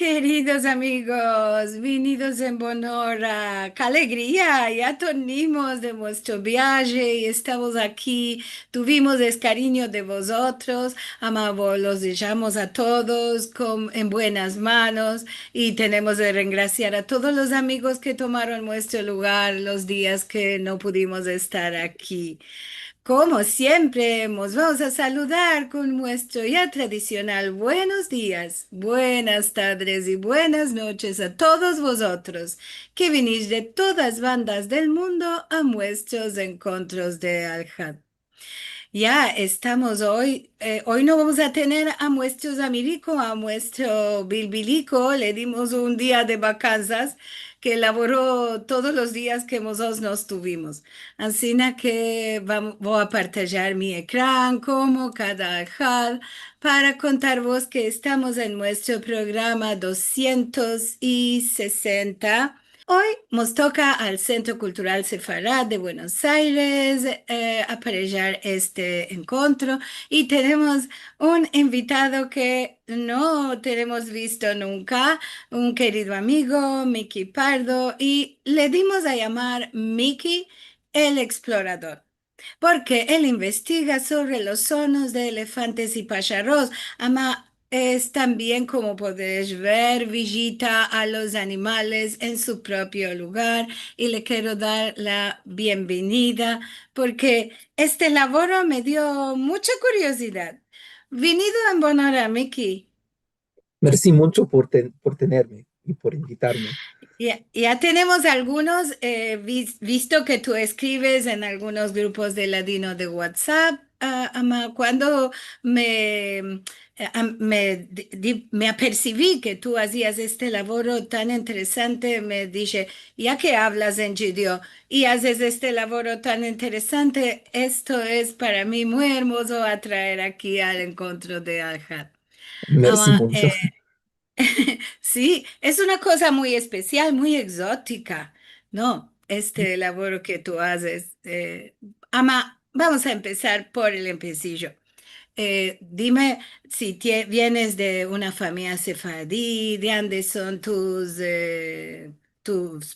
Queridos amigos, venidos en Bonora, qué alegría, ya tornimos de nuestro viaje y estamos aquí, tuvimos el cariño de vosotros, amamos, los dejamos a todos en buenas manos y tenemos de regraciar a todos los amigos que tomaron nuestro lugar los días que no pudimos estar aquí. Como siempre, nos vamos a saludar con nuestro ya tradicional buenos días, buenas tardes y buenas noches a todos vosotros que venís de todas bandas del mundo a nuestros encuentros de Aljaz. Ya estamos hoy no vamos a tener a nuestros amigos, a nuestro Bilbilico, le dimos un día de vacanzas que elaboró todos los días que nosotros nos tuvimos. Así que voy a partillar mi ecrán como cada día para contaros que estamos en nuestro programa 260. Hoy nos toca al Centro Cultural Sefarad de Buenos Aires aparellar este encuentro y tenemos un invitado que no tenemos visto nunca, un querido amigo, Miki Pardo, y le dimos a llamar Miki el Explorador. Porque él investiga sobre los sonos de elefantes y pájaros, ama es también como podéis ver, visita a los animales en su propio lugar y le quiero dar la bienvenida porque este laboro me dio mucha curiosidad. Venido en Bonora, Miki. Merci mucho por tenerme y por invitarme. Ya tenemos algunos, visto que tú escribes en algunos grupos de ladino de WhatsApp, Ama, cuando me, me apercibí que tú hacías este laboro tan interesante, me dije, ya que hablas en Gidio y haces este laboro tan interesante, esto es para mí muy hermoso atraer aquí al encuentro de Aljat. Merci mucho. Sí, es una cosa muy especial, muy exótica, ¿no? Este laboro que tú haces. Ama, vamos a empezar por el empecillo. Dime si vienes de una familia sefardí, de dónde son tus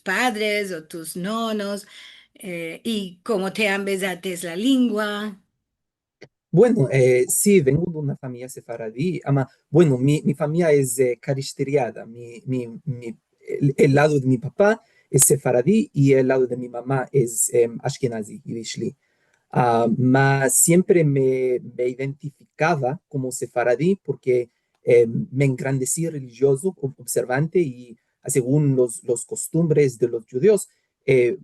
padres o tus nonos, y cómo te han besado la lengua. Bueno, sí, vengo de una familia sefaradí. Bueno, mi familia es carishteriada. El lado de mi papá es sefaradí y el lado de mi mamá es ashkenazi, yidishli. Siempre me identificaba como sefaradí porque me engrandecí religioso, observante y según los costumbres de los judíos, eh,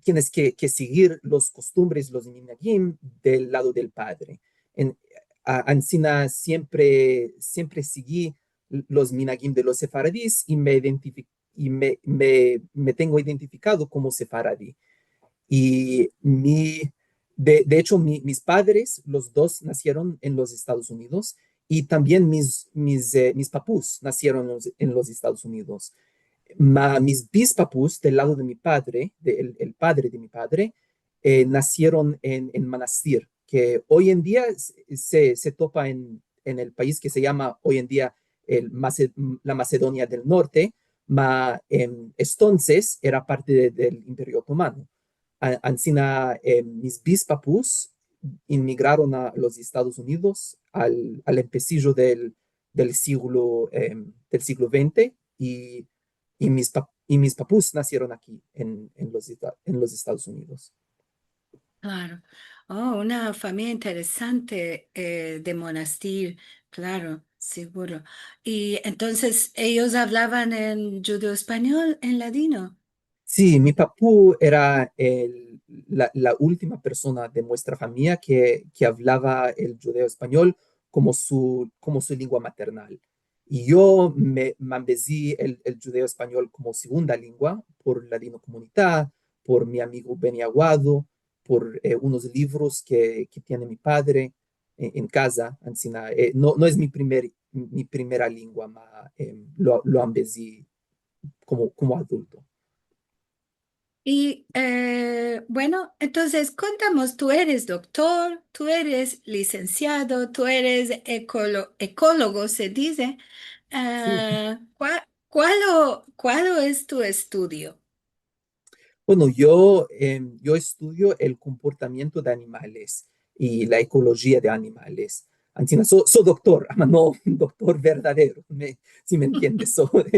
tienes que seguir los costumbres, los minhagim del lado del padre. En, Ancina siempre seguí los minhagim de los sefaradís y me tengo identificado como sefaradí. Y de hecho, mis padres, los dos nacieron en los Estados Unidos y también mis papus nacieron en los Estados Unidos. Mis bispapus del lado de mi padre, el padre de mi padre, nacieron en Manastir, que hoy en día se topa en el país que se llama hoy en día la Macedonia del Norte, entonces era parte del Imperio Otomano. Ancina, mis bispapus inmigraron a los Estados Unidos al empecillo del siglo XX y mis papus nacieron aquí en los Estados Unidos. Claro. Oh, una familia interesante de monasterio, claro, seguro. Y entonces ellos hablaban en judío español, en ladino. Sí, mi papú era la última persona de nuestra familia que hablaba el judeo español como su lengua maternal. Y yo me ambesí el judeo español como segunda lengua por la Dino Comunidad, por mi amigo Beni Aguado, por unos libros que tiene mi padre en casa. Ancina, no es mi primera lengua, ma, lo ambesí como adulto. Y bueno, entonces contamos, tú eres doctor, tú eres licenciado, tú eres ecólogo, se dice. Sí. ¿Cuál es tu estudio? Bueno, yo estudio el comportamiento de animales y la ecología de animales. Encima, soy doctor, no un doctor verdadero, si me entiendes.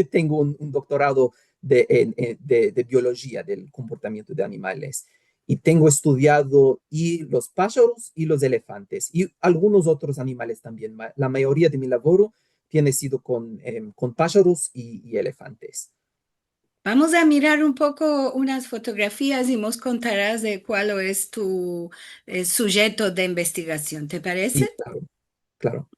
Tengo un doctorado de biología del comportamiento de animales y tengo estudiado y los pájaros y los elefantes y algunos otros animales también. La mayoría de mi labor tiene sido con pájaros y elefantes. Vamos a mirar un poco unas fotografías y nos contarás de cuál es tu sujeto de investigación, ¿te parece? Sí, claro, claro.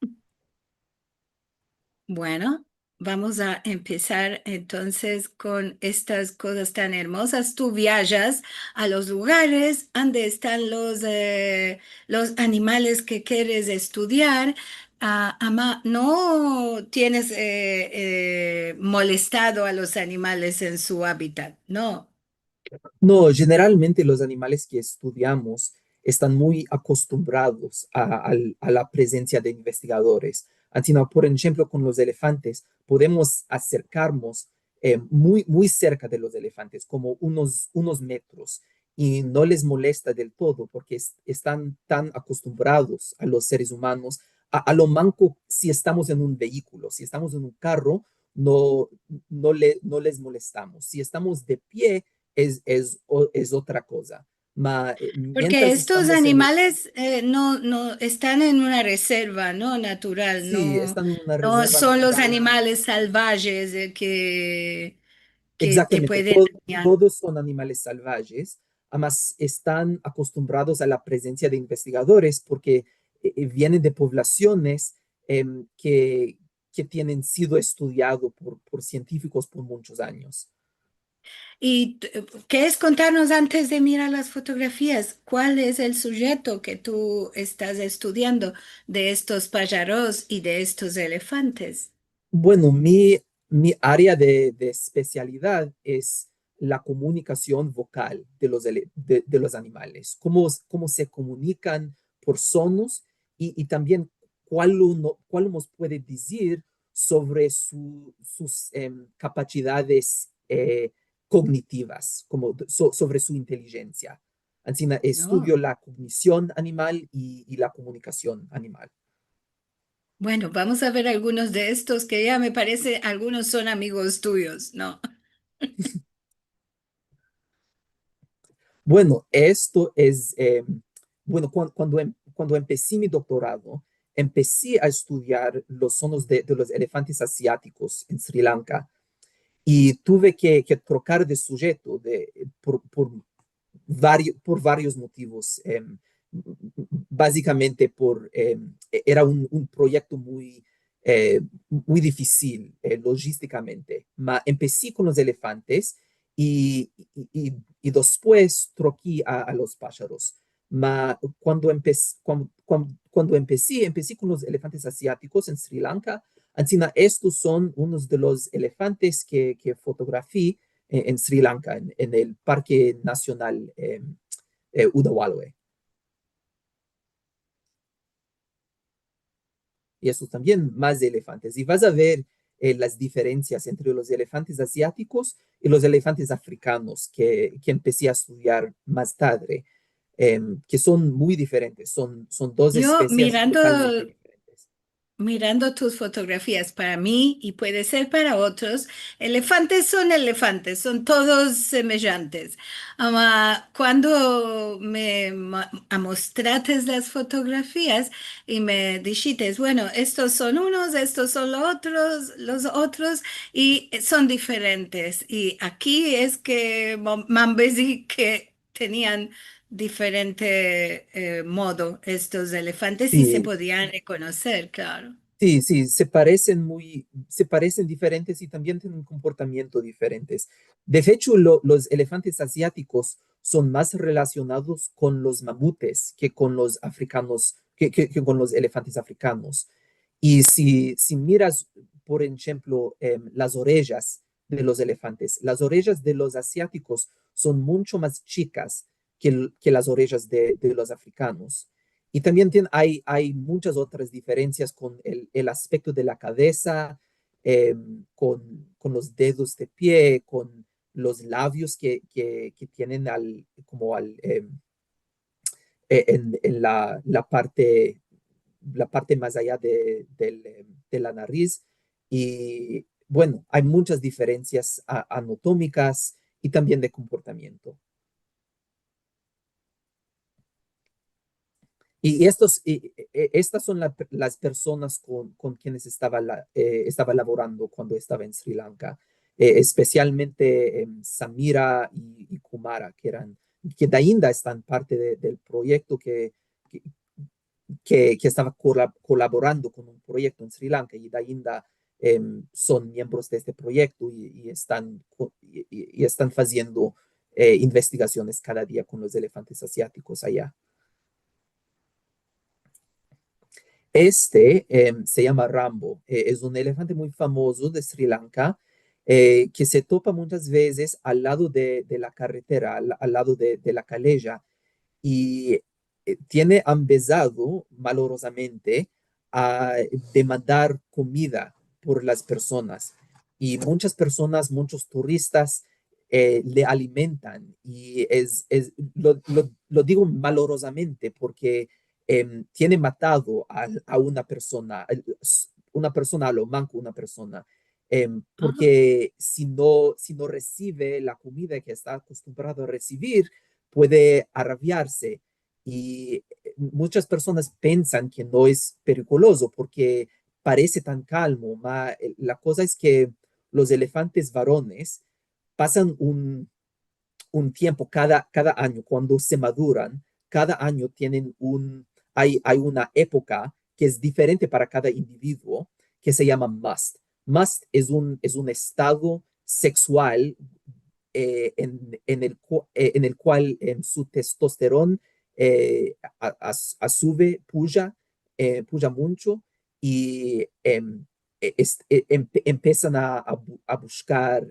Bueno, vamos a empezar entonces con estas cosas tan hermosas. Tú viajas a los lugares donde están los animales que quieres estudiar. No tienes molestado a los animales en su hábitat, no. No, generalmente los animales que estudiamos están muy acostumbrados a la presencia de investigadores. Así, no, por ejemplo, con los elefantes, podemos acercarnos muy cerca de los elefantes, como unos metros, y no les molesta del todo porque están tan acostumbrados a los seres humanos, a lo manco si estamos en un vehículo, si estamos en un carro, no, no les molestamos. Si estamos de pie, es otra cosa. Porque Mientras estos estamos en, animales no están en una reserva, ¿no? Natural, sí, no, están en una no reserva son los natural. animales salvajes que te Exactamente, pueden dañar. todos son animales salvajes, además están acostumbrados a la presencia de investigadores porque vienen de poblaciones que tienen sido estudiados por científicos por muchos años. ¿Y qué es contarnos antes de mirar las fotografías? ¿Cuál es el sujeto que tú estás estudiando de estos pájaros y de estos elefantes? Bueno, mi área de especialidad es la comunicación vocal de los animales, cómo se comunican por sonos y también cuál nos puede decir sobre sus capacidades cognitivas, sobre su inteligencia. Así, No. estudio la cognición animal y la comunicación animal. Bueno, vamos a ver algunos de estos que ya me parece, algunos son amigos tuyos, ¿no? Bueno, esto es, bueno, cuando empecé mi doctorado, empecé a estudiar los sonos de los elefantes asiáticos en Sri Lanka y tuve que trocar de sujeto por varios motivos. Básicamente era un proyecto muy difícil logísticamente. Empecé con los elefantes y, y después troqué a los pájaros. Empecé con los elefantes asiáticos en Sri Lanka. Encima, estos son unos de los elefantes que fotografié en Sri Lanka, en el Parque Nacional Udawalwe. Y estos también más de elefantes. Y vas a ver las diferencias entre los elefantes asiáticos y los elefantes africanos que empecé a estudiar más tarde, que son muy diferentes. Son dos Yo especies totalmente diferentes. mirando tus fotografías para mí y puede ser para otros, elefantes, son todos semejantes. Cuando mostrates las fotografías y me dijiste, bueno, estos son unos, estos son los otros, y son diferentes. Y aquí es que Mambesi que tenían diferente modo estos elefantes y se Sí, podían reconocer, claro. sí, se parecen diferentes y también tienen un comportamiento diferentes. De hecho, los elefantes asiáticos son más relacionados con los mamutes que con los africanos, que con los elefantes africanos. Y si miras, por ejemplo, las orejas de los elefantes, las orejas de los asiáticos son mucho más chicas que las orejas de los africanos. Y también hay muchas otras diferencias con el aspecto de la cabeza, con los dedos de pie, con los labios que tienen como en la parte más allá de la nariz. Y bueno, hay muchas diferencias anatómicas y también de comportamiento. Estas son las personas con quienes estaba laborando cuando estaba en Sri Lanka, especialmente Samira y Kumara, que de ainda están parte del proyecto que, que estaba colaborando con un proyecto en Sri Lanka y de ainda son miembros de este proyecto y están haciendo investigaciones cada día con los elefantes asiáticos allá. Se llama Rambo, es un elefante muy famoso de Sri Lanka que se topa muchas veces al lado de la carretera, al lado de la calella, y tiene empezado malorosamente a demandar comida por las personas. Y muchas personas, muchos turistas le alimentan. Y lo digo malorosamente porque tiene matado a una persona a lo manco, una persona. Ah, Porque si no recibe la comida que está acostumbrado a recibir, puede arrabiarse y muchas personas piensan que no es peligroso porque parece tan calmo. La cosa es que los elefantes varones pasan un tiempo cada año cuando se maduran, cada año hay una época que es diferente para cada individuo que se llama must. Must es un estado sexual en el cual su testosterona puya mucho y empiezan a buscar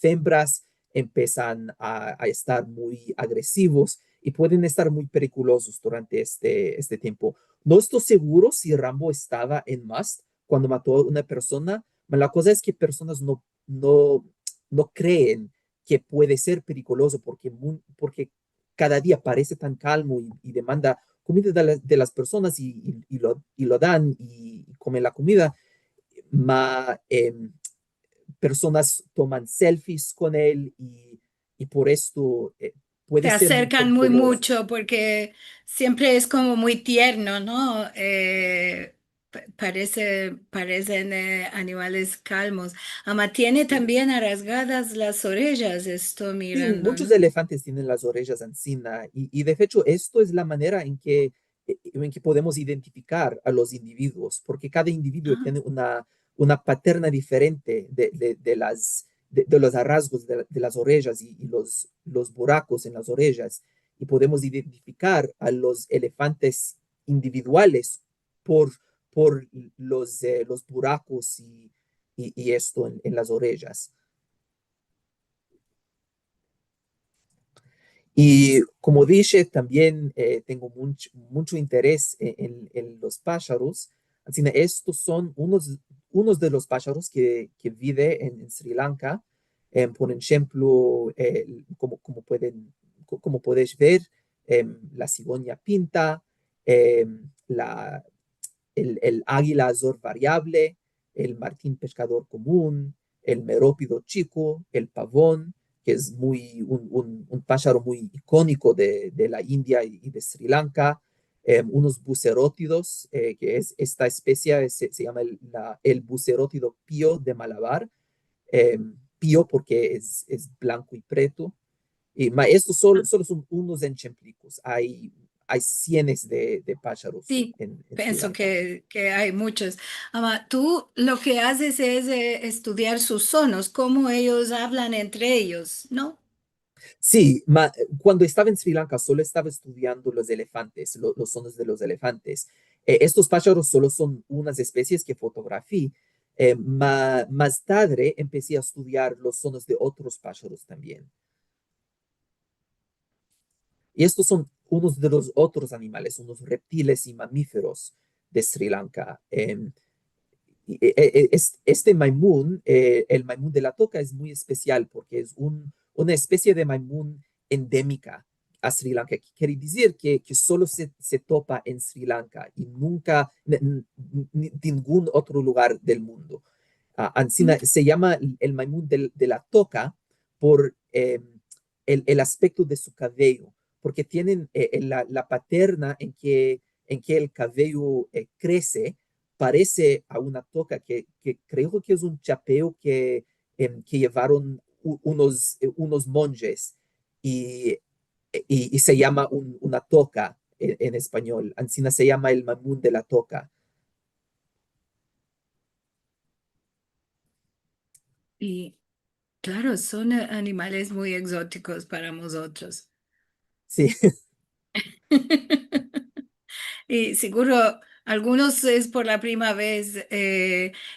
hembras, empiezan a estar muy agresivos y pueden estar muy peligrosos durante este tiempo. No estoy seguro si Rambo estaba en Must cuando mató a una persona, pero la cosa es que personas no creen que puede ser peligroso porque cada día parece tan calmo y demanda comida de las personas y lo dan y comen la comida, ma, personas toman selfies con él y por esto se puede ser muy acercan muy peligroso. mucho porque siempre es como muy tierno, ¿no? Parecen animales calmos. Ama tiene Sí. también rasgadas las orejas, estoy Sí, mirando, muchos ¿no? elefantes tienen las orejas encima y de hecho esto es la manera en que podemos identificar a los individuos, porque cada individuo Ah, tiene una paterna diferente de los rasgos de las orejas y los buracos en las orejas y podemos identificar a los elefantes individuales por, por los buracos y esto en las orejas. Y como dije, también tengo mucho interés en los pájaros. Así que estos son unos de los pájaros que vive en Sri Lanka. Por ejemplo, como puedes ver, la cigüeña pinta, el águila azul variable, el martín pescador común, el merópido chico, el pavón, que es un pájaro muy icónico de la India y de Sri Lanka, unos bucerótidos, que es esta especie, se llama el bucerótido pío de Malabar, eh, pío porque es blanco y preto, estos solo son unos ejemplitos. Hay cientos de pájaros sí, en Sri pienso Lanka. que hay muchos. Ama, tú lo que haces es estudiar sus sonos, cómo ellos hablan entre ellos, ¿no? Sí, cuando estaba en Sri Lanka solo estaba estudiando los elefantes, los sonos de los elefantes. Estos pájaros solo son unas especies que fotografié. Más tarde empecé a estudiar los sonos de otros pájaros también. Y estos son unos de los otros animales, unos reptiles y mamíferos de Sri Lanka. Este maimún, el maimún de la toca, es muy especial porque es una especie de maimún endémica a Sri Lanka, que quiere decir que solo se topa en Sri Lanka y nunca en ningún otro lugar del mundo. Ancina, se llama el maimún de la toca por el aspecto de su cabello, porque tienen la paterna en que el cabello crece parece a una toca que creo que es un chapeo que llevaron unos monjes y, y se llama una toca en español. Ancina se llama el mamún de la toca. Y claro, son animales muy exóticos para nosotros. Sí, Y seguro algunos es por la primera vez.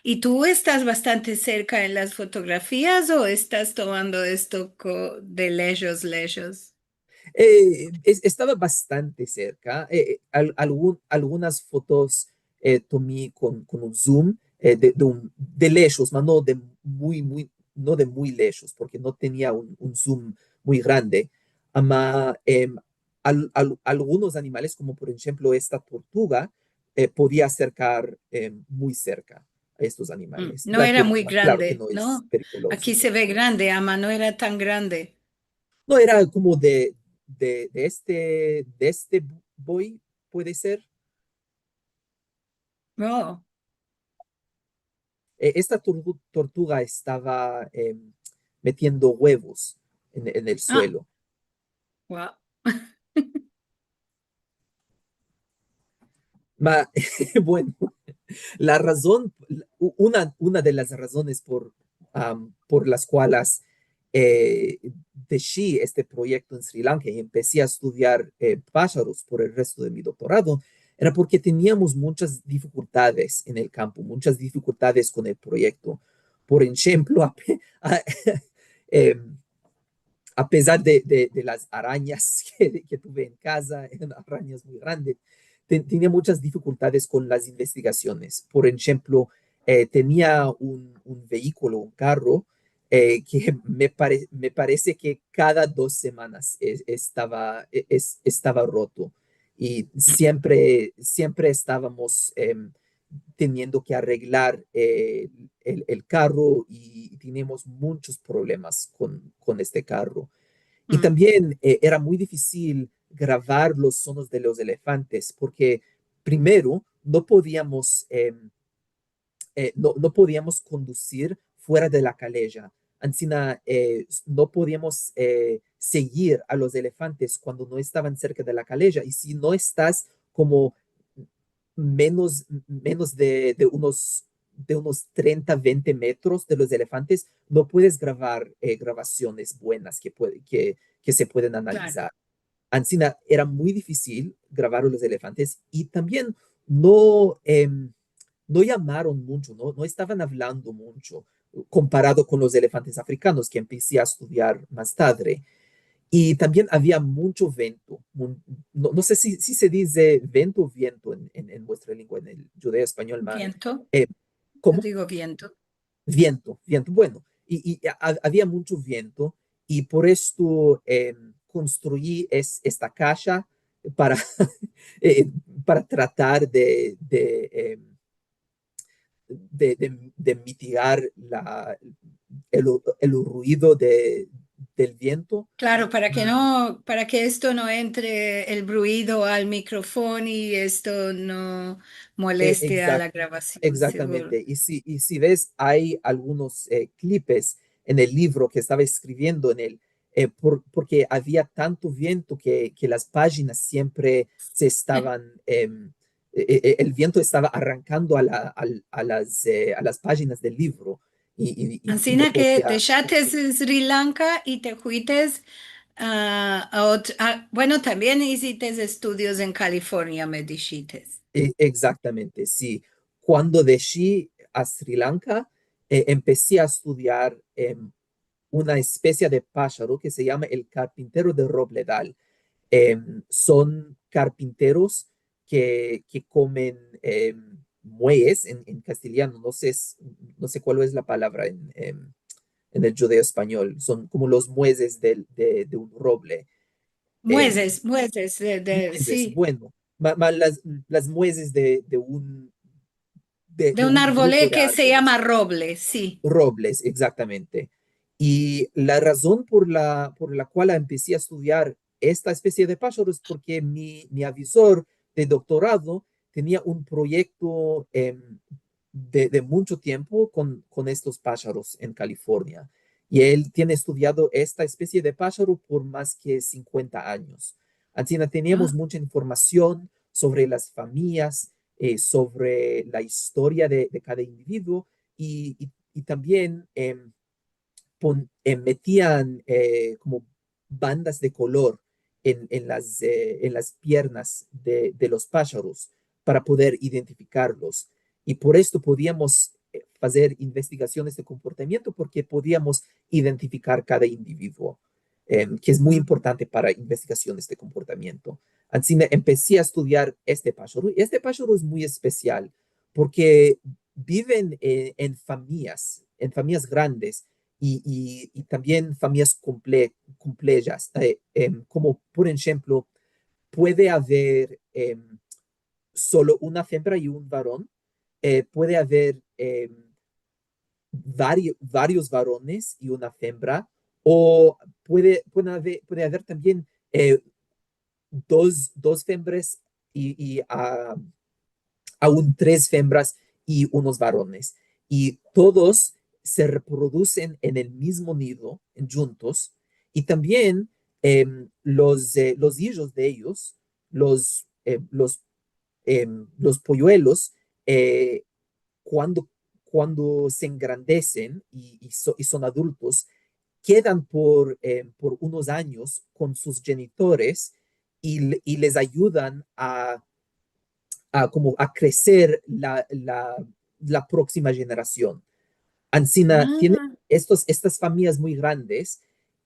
¿Y tú estás bastante cerca en las fotografías o estás tomando esto de lejos, lejos? estaba bastante cerca. Algunas fotos tomé con un zoom de lejos, mas no de no de muy lejos, porque no tenía un zoom muy grande. Ama, algunos animales, como por ejemplo esta tortuga, podía acercar muy cerca a estos animales. No La era muy tortuga, claro que grande, no es ¿no? Aquí se pericológico. ve grande, ama, no era tan grande. No, era como de este boy, puede ser. Oh, Esta tortuga estaba metiendo huevos en el ah, suelo. wow. Ma, bueno, la razón, una de las razones por las cuales eh, dejé este proyecto en Sri Lanka y empecé a estudiar pájaros por el resto de mi doctorado era porque teníamos muchas dificultades en el campo, muchas dificultades con el proyecto. Por ejemplo, a- em, a pesar de las arañas que tuve en casa, eran arañas muy grandes, tenía muchas dificultades con las investigaciones. Por ejemplo, tenía un vehículo, un carro, que me parece que cada 2 semanas estaba roto y siempre estábamos teniendo que arreglar el carro y teníamos muchos problemas con este carro. Y Mm, también era muy difícil grabar los sonos de los elefantes porque primero no podíamos conducir fuera de la calella. Encima, no podíamos seguir a los elefantes cuando no estaban cerca de la calella. Y si no estás como menos de unos 30, 20 metros de los elefantes, no puedes grabar grabaciones buenas que se pueden claro, analizar. Ancina era muy difícil grabar a los elefantes y también no, no llamaron mucho, no estaban hablando mucho comparado con los elefantes africanos que empecé a estudiar más tarde. Y también había mucho viento. No sé si se dice vento o viento en vuestra lengua, en el judeo español. viento, Eh, yo ¿Cómo? digo viento. Viento. Bueno, y había mucho viento y por esto construí esta casa para, eh, para tratar de mitigar el ruido del viento. Claro, Ah, para que esto no entre el ruido al micrófono y esto no moleste a exacto. la grabación, seguro. Exactamente. Y si ves, hay algunos clipes en el libro que estaba escribiendo porque había tanto viento que las páginas siempre se estaban, el viento estaba arrancando a las páginas del libro y no Así que podía. dejaste Sri Lanka y te fuiste bueno, también hiciste estudios en California, me dijiste. Exactamente, sí. Cuando dejé a Sri Lanka, empecé a estudiar una especie de pájaro que se llama el carpintero de Robledal. son carpinteros que comen muelles en castellano, no sé cuál es la palabra en el judeo español, son como los mueses de un roble. em, Mueces, mueces, Mueces, sí, bueno, las mueces de de un un grupo árboles de que se llama árboles. roble, sí. Robles, exactamente. Y la razón por la cual empecé a estudiar esta especie de pájaros es porque mi avisor de doctorado tenía un proyecto de mucho tiempo con estos pájaros en California. Y él tiene estudiado esta especie de pájaro por más que 50 años. Así que teníamos Ah, mucha información sobre las familias, sobre la historia de cada individuo y también metían como bandas de color en las piernas de los pájaros para poder identificarlos. Y por esto podíamos hacer investigaciones de comportamiento porque podíamos identificar cada individuo, que es muy ah, importante para investigaciones de comportamiento. Así empecé a estudiar este pájaro. Y este pájaro es muy especial porque viven en familias grandes y también familias complejas, como por ejemplo, puede haber solo una hembra y un varón, puede haber varios varones y una hembra, o puede haber también dos hembras y aún tres hembras y unos varones. Y todos se reproducen en el mismo nido, juntos, y también los hijos de ellos, los, eh, los, los polluelos, eh, cuando, cuando se engrandecen y son adultos, quedan por unos años con sus genitores y les ayudan como a crecer la próxima generación. Ancina tiene ah. estas familias muy grandes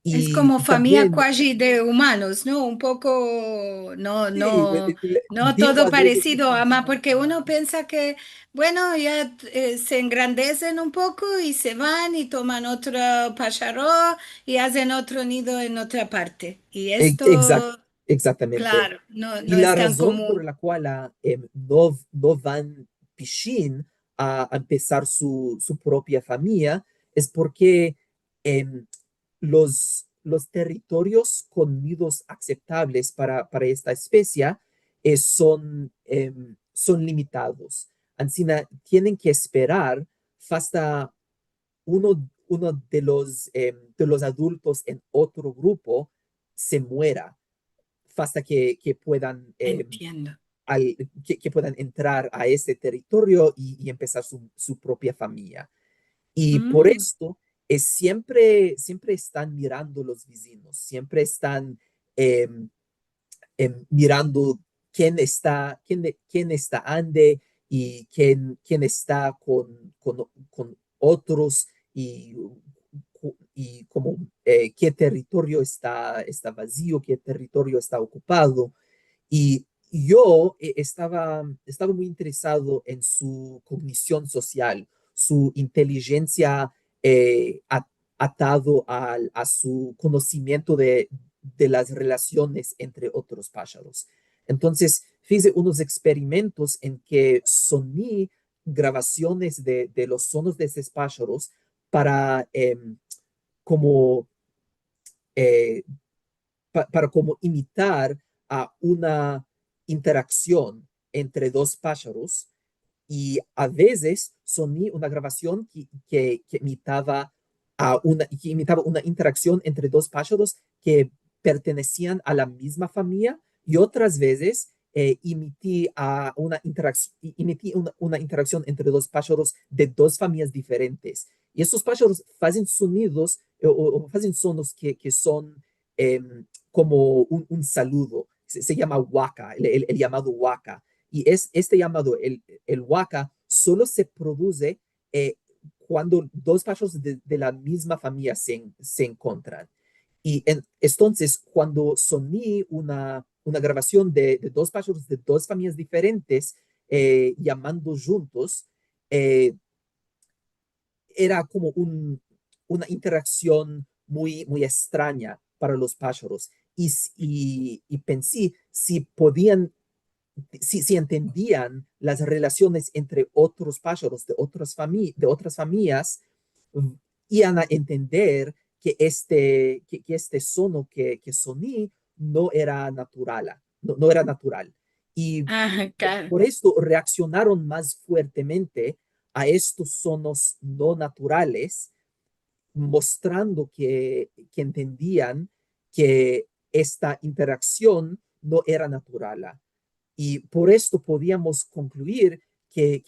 Es como y familia también, cuasi de humanos, ¿no? Un poco, no, sí, no, no digo todo a veces parecido, ama, porque uno piensa que, bueno, ya se engrandecen un poco y se van y toman otro pájaro y hacen otro nido en otra parte. Y exact, esto, exactamente. claro, no, Y no la es tan razón por común. la cual no van Pichín a empezar su propia familia es porque em, los territorios con nidos aceptables para esta especie son limitados. Ancina, tienen que esperar hasta uno de los adultos en otro grupo se muera hasta que puedan Entiendo. que puedan entrar a este territorio y empezar su propia familia. Y por Mm, esto siempre están mirando los vecinos, siempre están eh, mirando quién está ande y quién está con otros y como qué territorio está vacío, qué territorio está ocupado. Y yo estaba muy interesado en su cognición social, su inteligencia atado a su conocimiento de las relaciones entre otros pájaros. Entonces, hice unos experimentos en que soní grabaciones de los sonos de esos pájaros para como eh, para como imitar a una interacción entre dos pájaros y a veces soní una grabación que imitaba una interacción entre dos pájaros que pertenecían a la misma familia y otras veces emití una interacción entre dos pájaros de dos familias diferentes. Y esos pájaros hacen sonidos o hacen sonos que son eh, como un saludo. Se llama waka, el llamado waka. Y este llamado, el waka, solo se produce cuando dos pájaros de la misma familia se encuentran. Entonces, cuando soní una grabación de dos pájaros de dos familias diferentes llamando juntos, eh, era como una interacción muy extraña para los pájaros. Y pensé si podían, si entendían las relaciones entre otros pájaros de otras familias, iban a entender que este sono que soní no era natural, no era natural. Y Ah, claro. por esto reaccionaron más fuertemente a estos sonos no naturales, mostrando que entendían que esta interacción no era natural. Y por esto podíamos concluir que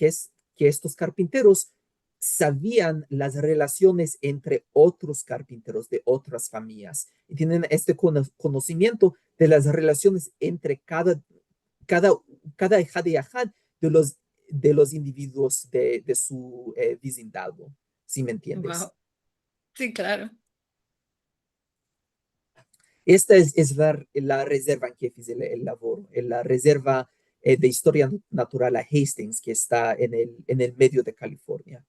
estos carpinteros sabían las relaciones entre otros carpinteros de otras familias y tienen este conocimiento de las relaciones entre cada, cada ejad y ejad de los individuos de su vecindado, si me entiendes. Wow. Sí, claro. Esta es la reserva en que hice el labor, la reserva de historia natural a Hastings, que está en el medio de California.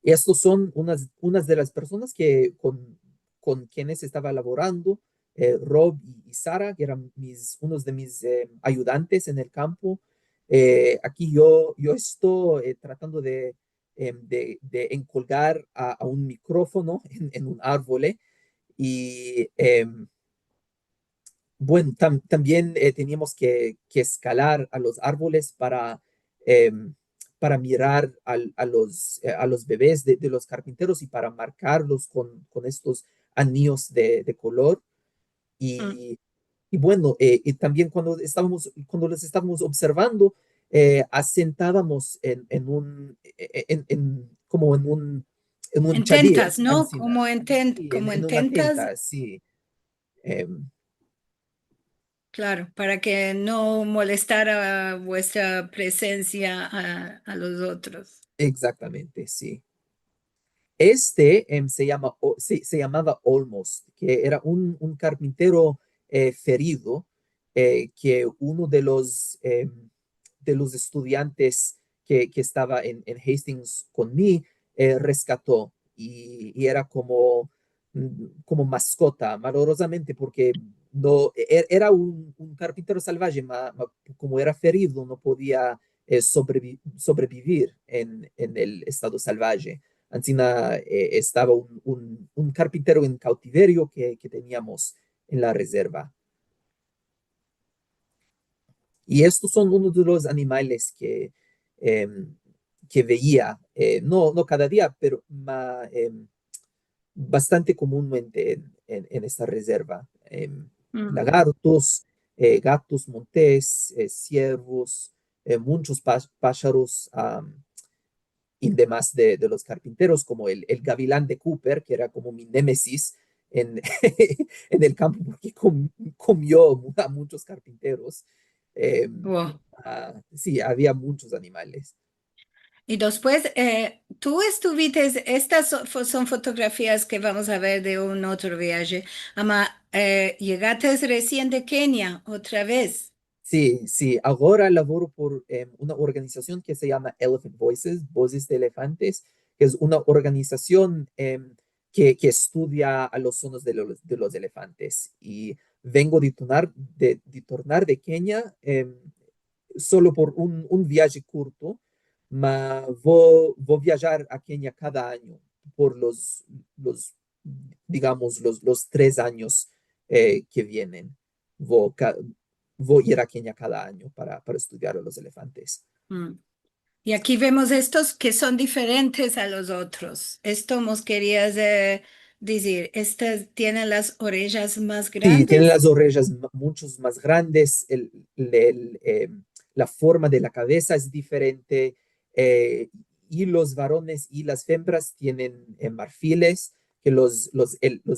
Y estos son unas de las personas con quienes estaba laborando, Rob y Sara, que eran unos de mis ayudantes en el campo. Aquí yo estoy tratando de encolgar a un micrófono en un árbol y bueno, también teníamos que escalar a los árboles para mirar a los bebés de los carpinteros y para marcarlos con estos anillos de color. Mm. Y, y bueno, y también cuando los estábamos observando, asentábamos como en un En chadir, tentas, ¿no? encina, sí, Como en en una tentas, tenta, sí. em, claro, para que no molestara vuestra presencia a los otros. Exactamente, sí. Se llamaba Olmos, que era un carpintero ferido que uno de los estudiantes que estaba en Hastings con mí rescató y era como mascota, malorosamente, porque no, era un carpintero salvaje, como era ferido, no podía sobrevivir en el estado salvaje. Ancina estaba un carpintero en cautiverio que teníamos en la reserva. Y estos son uno de los animales eh, que veía, no cada día, pero bastante comúnmente en esta reserva. Mm. Lagartos, gatos montés, ciervos, muchos pájaros, y demás de los carpinteros, como el gavilán de Cooper, que era como mi némesis en, en el campo porque comió a muchos carpinteros. Eh, Wow. sí, había muchos animales. Y después, tú estuviste, son fotografías que vamos a ver de un otro viaje. Ama, llegaste recién de Kenia, otra vez. Sí, sí, ahora laboro por una organización que se llama Elephant Voices, Voces de Elefantes, que es una organización que estudia a los sonos de los elefantes. Y vengo de tornar de Kenia solo por un viaje corto, ma voy viajar a Kenia cada año por digamos, los 3 años que vienen. Voy, voy a ir a Kenia cada año para estudiar a los elefantes. Mm. Y aquí vemos estos que son diferentes a los otros. Esto nos querías decir, estas tienen las orejas más Sí, tienen grandes. las orejas muchos más grandes, la forma de la cabeza es diferente, y los varones y las hembras tienen marfiles, que los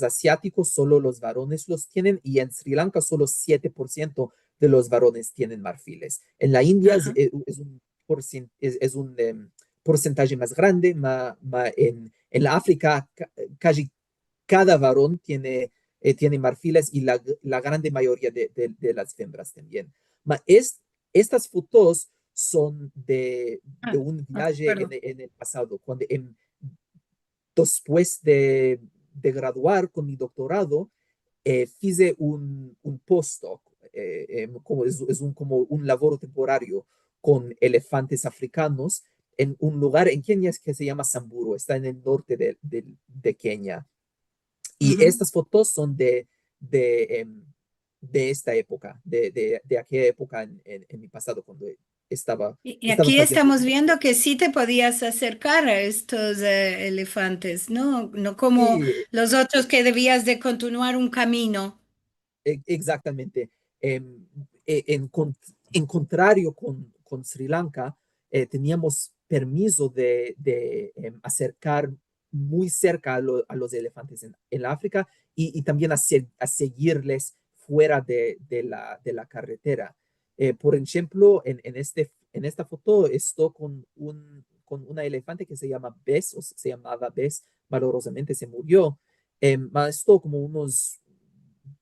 asiáticos solo los varones los tienen, y en Sri Lanka solo 7% de los varones tienen marfiles. En la India Ajá. es un porcentaje más grande, en En la África, casi cada varón tiene marfiles y la grande mayoría de las hembras también. Estas fotos son de Ah, un ah, viaje perdón. en el pasado, cuando después de graduar con mi doctorado, hice un postdoc, como un laboro temporario con elefantes africanos en un lugar en Kenia que se llama Samburu, está en el norte de Kenia. Y Ujú. estas fotos son de, em, de esta época, de aquella época en mi pasado, cuando Y estaba aquí haciendo. estamos viendo que sí te podías acercar a estos elefantes, ¿no? No como Sí, los otros que debías de continuar un camino. exactamente. Em, en contrario con Sri Lanka, teníamos permiso de acercar muy cerca a los elefantes en la África y también a seguirles fuera de la carretera. Por ejemplo, en esta foto estoy con una elefante que se llama Bess, o se llamaba Bess, valorosamente se murió. Esto como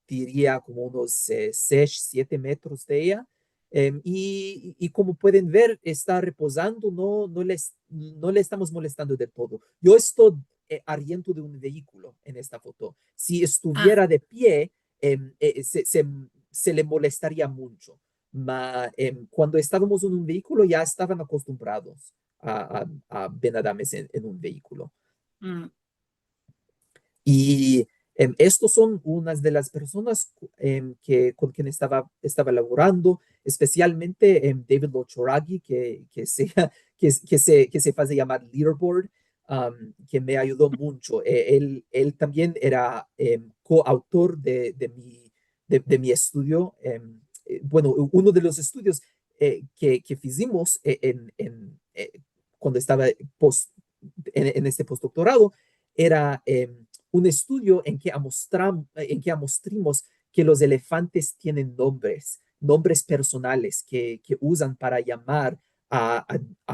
diría como unos 6, 7 metros de ella. Y como pueden ver, está reposando, no le estamos molestando de todo. Yo estoy arriendo de un vehículo en esta foto. Si Ah, estuviera de pie, se le molestaría mucho. Cuando estábamos en un vehículo, ya estaban acostumbrados a Benadames en un vehículo. mm. Y estos son unas de las personas con quien estaba laborando, especialmente David Lochoragi, que se hace llamar Leaderboard, que me ayudó mucho. Él también era coautor de mi estudio. Bueno, uno de los estudios que hicimos cuando estaba en este postdoctorado era un estudio en que mostramos que los elefantes tienen nombres personales que usan para llamar a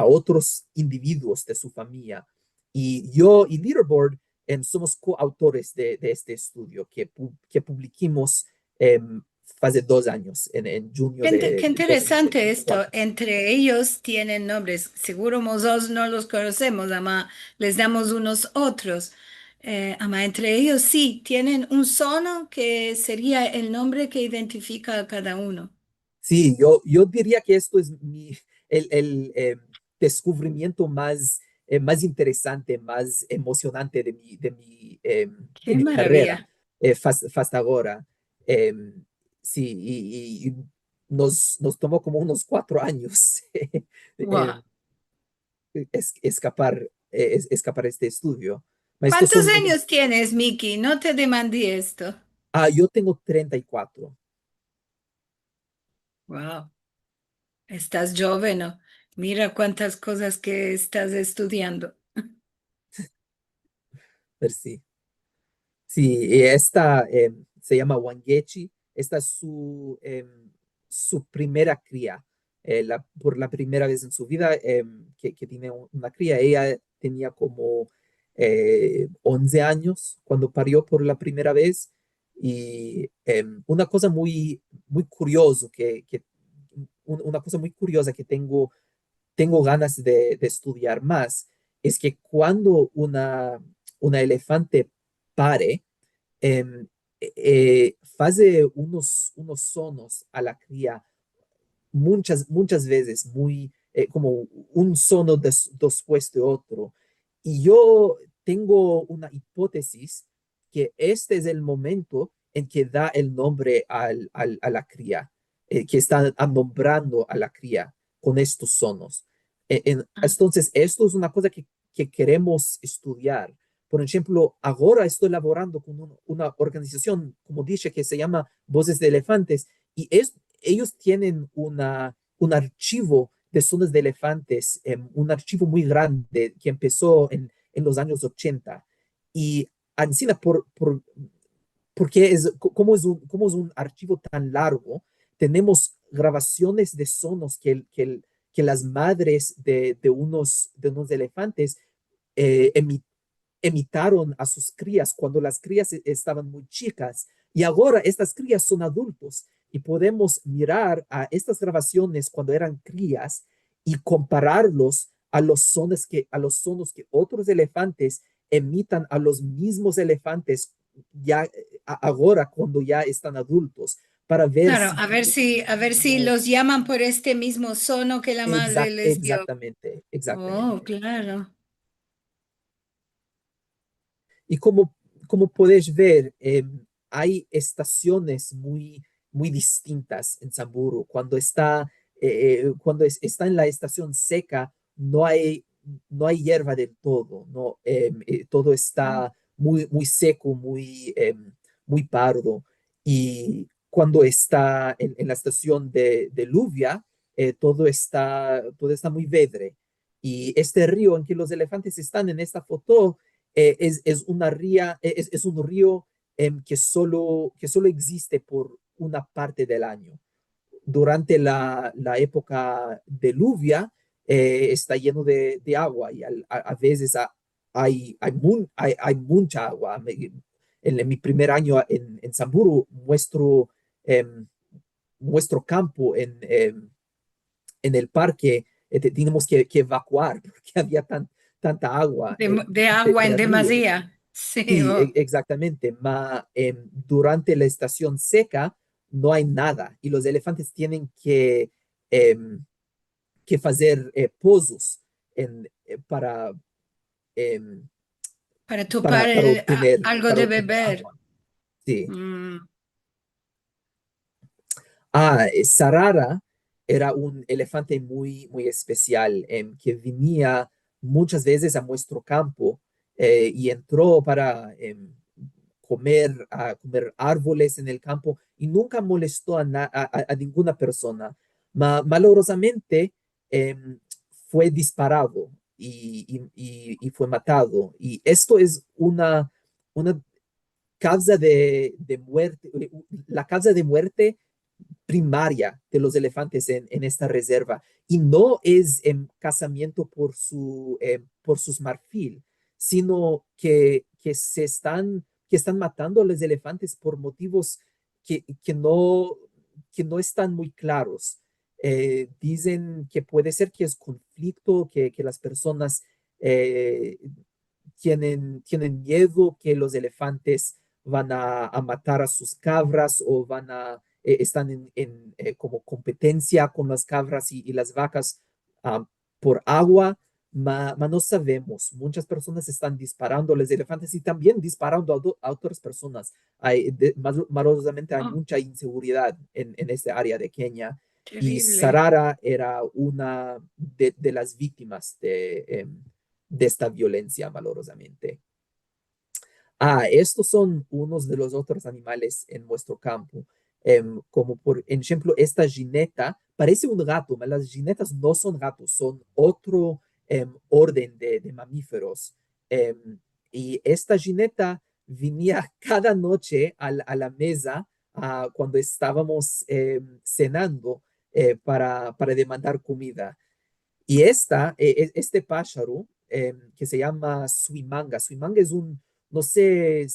otros individuos de su familia. Y yo y Leaderboard somos coautores de este estudio que publicamos hace 2 años, en junio Qué de interesante esto. 2024. Entre ellos tienen nombres. Seguro nosotros no los conocemos, ama, les damos unos otros. Ama, entre ellos sí, tienen un sono que sería el nombre que identifica a cada uno. Sí, yo diría que esto es el descubrimiento más interesante, más emocionante de Qué mi carrera, maravilla. hasta ahora. Sí, y nos tomó como unos 4 años Wow. eh, escapar este estudio. Estos ¿Cuántos son años tienes, Miki? No te demandé esto. yo tengo 34. Wow. Estás joven, ¿no? Mira cuántas cosas que estás estudiando. Pero sí. Sí, y esta se llama Wangechi. Esta es su primera cría. Por la primera vez en su vida que tiene una cría. Ella tenía como 11 años cuando parió por la primera vez. Y una cosa muy curiosa una cosa muy curiosa que tengo ganas de estudiar más es que cuando una elefante pare, em, hace unos sonos a la cría muchas veces, como un sono después de otro. Y yo tengo una hipótesis que este es el momento en que da el nombre a la cría, que está nombrando a la cría con estos sonos. Entonces, esto es una cosa que queremos estudiar. Por ejemplo, ahora estoy laborando con una organización, como dije, que se llama Voces de Elefantes, y ellos tienen un archivo de sones de elefantes, un archivo muy grande que empezó en los años 80. Y Ancina, porque cómo es un archivo tan largo, tenemos grabaciones de sonos que las madres de unos elefantes emiten emitaron a sus crías cuando las crías estaban muy chicas y ahora estas crías son adultos y podemos mirar a estas grabaciones cuando eran crías y compararlos a los sonos que otros elefantes emitan a los mismos elefantes ya ahora cuando ya están adultos para ver Claro, si a ver si no, los llaman por este mismo sono que la madre les dio. exactamente, Oh, exactamente. claro. Y como puedes ver, hay estaciones muy distintas en Samburu. Está en la estación seca, no hay hierba del todo, ¿no? Todo Mm. está muy seco, muy pardo. Y cuando está en la estación de lluvia, todo está muy verde. Y este río en que los elefantes están en esta foto es un río que solo existe por una parte del año. Durante la época de lluvia está lleno de agua y a veces hay mucha agua. En mi primer año en Samburu, nuestro campo en el parque, teníamos que evacuar porque había tanta agua De agua en del río. demasía. Sí, Sí, oh. exactamente. Durante la estación seca no hay nada y los elefantes tienen em, que hacer pozos para, em, Para topar algo para de obtener beber. agua. Sí. Mm. Sarara era un elefante muy especial que venía muchas veces a nuestro campo y entró para comer árboles en el campo y nunca molestó a ninguna persona. Malorosamente fue disparado y fue matado. Y esto es una causa de muerte, la causa de muerte primaria de los elefantes en esta reserva y no es en casamiento por sus marfil, sino que están matando a los elefantes por motivos que no están muy claros. Dicen que puede ser que es conflicto, que las personas eh, tienen miedo que los elefantes van a matar a sus cabras o están como competencia con las cabras y las vacas ah, por agua, no sabemos. Muchas personas están disparando a los elefantes y también disparando a otras personas. Malosamente hay Oh, mucha inseguridad en esta área de Kenia. Y terrible. Sarara era una de las víctimas de esta violencia, malorosamente. Estos son unos de los otros animales en nuestro campo. Como por ejemplo, esta gineta parece un gato, pero las ginetas no son gatos, son otro orden de mamíferos. Y esta gineta venía cada noche a la mesa cuando estábamos cenando para demandar comida. Y este pájaro que se llama suimanga, suimanga es no sé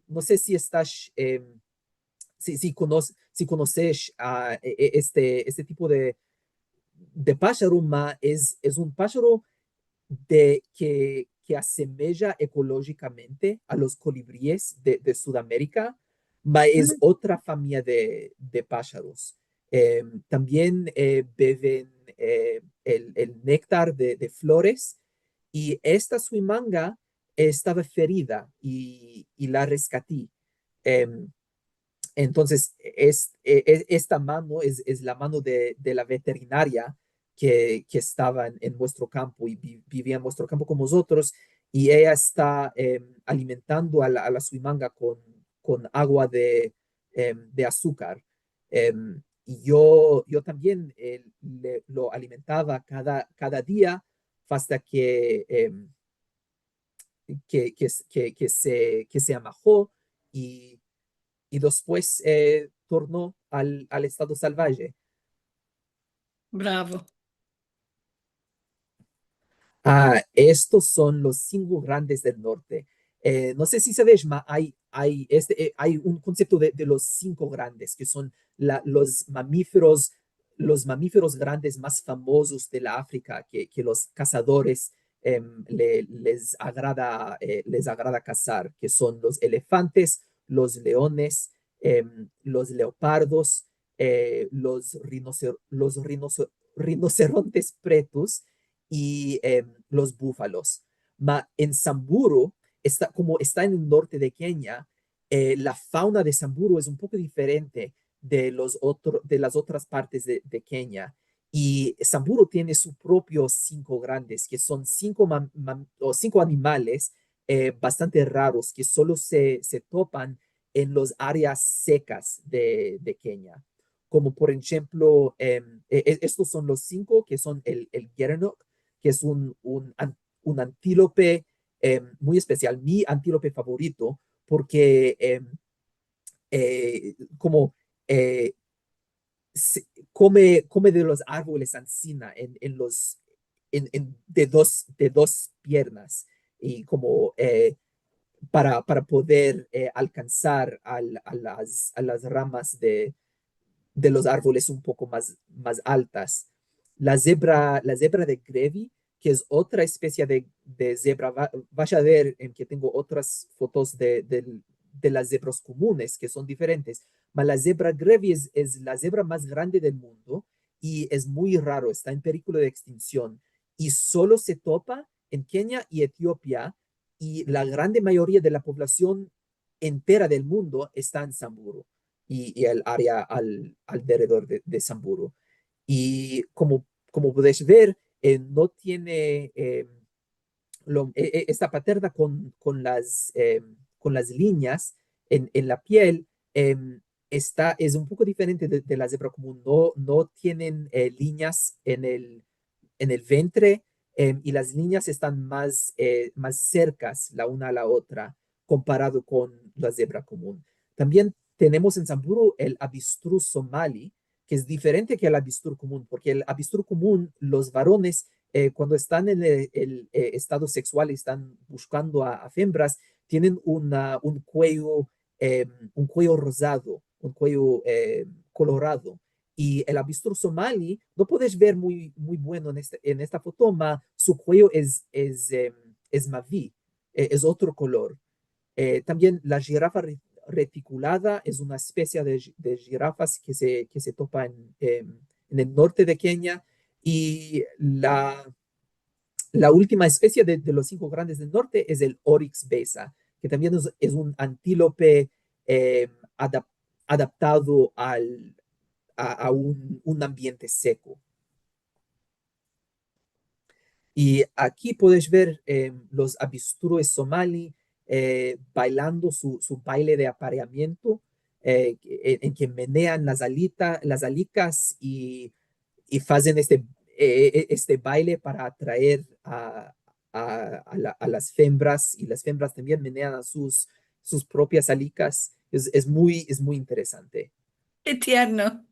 no sé si estás, si conoces este tipo de pájaro, es un pájaro que asemeja ecológicamente a los colibríes de Sudamérica, es Mm. otra familia de pájaros. También beben el néctar de flores y esta suimanga estaba ferida y la rescaté. Em, entonces, esta mano es la mano de la veterinaria que estaba en vuestro campo y vivía en vuestro campo con vosotros, y ella está alimentando a la suimanga con agua de azúcar. Y yo también lo alimentaba cada día hasta que se amajó y después tornó al estado salvaje. Bravo. Estos son los cinco grandes del norte. No sé si sabes, hay un concepto de los cinco grandes, que son los mamíferos grandes más famosos de la África, que los cazadores les agrada cazar, que son los elefantes, los leones, los leopardos, rinocerontes pretos y los búfalos. En Samburu, como está en el norte de Kenia, la fauna de Samburu es un poco diferente de las otras partes de Kenia. Y Samburu tiene sus propios cinco grandes, que son o cinco animales bastante raros que solo se topan en las áreas secas de Kenia. Como por ejemplo, estos son los cinco, que son el Gerenuk, que es un antílope muy especial, mi antílope favorito, porque como eh, come de los árboles encina de dos piernas y como para poder alcanzar a las ramas de los árboles un poco más altas. La zebra de Grevi, que es otra especie de zebra, vaya a ver en que tengo otras fotos de las zebras comunes que son diferentes. Pero la zebra Grevi es la zebra más grande del mundo y es muy raro, está en peligro de extinción y solo se topa en Kenia y Etiopía y la grande mayoría de la población entera del mundo está en Samburu y el área alrededor de Samburu. Y como podéis ver, no tiene esta paterna con las líneas en la piel. Es un poco diferente de la zebra común. No tienen líneas en el vientre y las líneas están más cercas la una a la otra comparado con la zebra común. También tenemos en Samburu el avestruz somali, que es diferente que el avestruz común, porque el avestruz común, los varones, cuando están en el estado sexual y están buscando a hembras, tienen un cuello rosado, un cuello colorado. Y el avestruz somali, no puedes ver muy bueno en esta foto, su cuello es maví, es otro color. También la jirafa reticulada es una especie de jirafas que se topa en el norte de Kenia. Y la última especie de los cinco grandes del norte es el Oryx besa, que también es un antílope eh, adap- adaptado a un ambiente seco. Y aquí puedes ver los avestruces somali bailando su baile de apareamiento, en que menean las alicas y hacen este baile para atraer a las fembras, y las fembras también menean sus propias alicas. Es muy interesante. Qué tierno.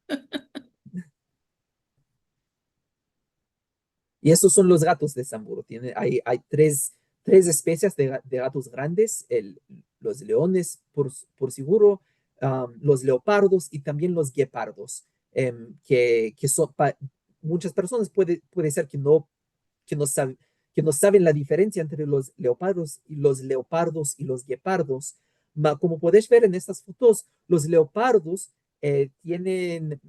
Y estos son los gatos de Samburu. Hay tres especies de gatos grandes, los leones, por seguro, los leopardos y también los guepardos, que son, muchas personas puede ser que no, sab- que no saben la diferencia entre los leopardos y los guepardos. Como podéis ver en estas fotos, los leopardos tienen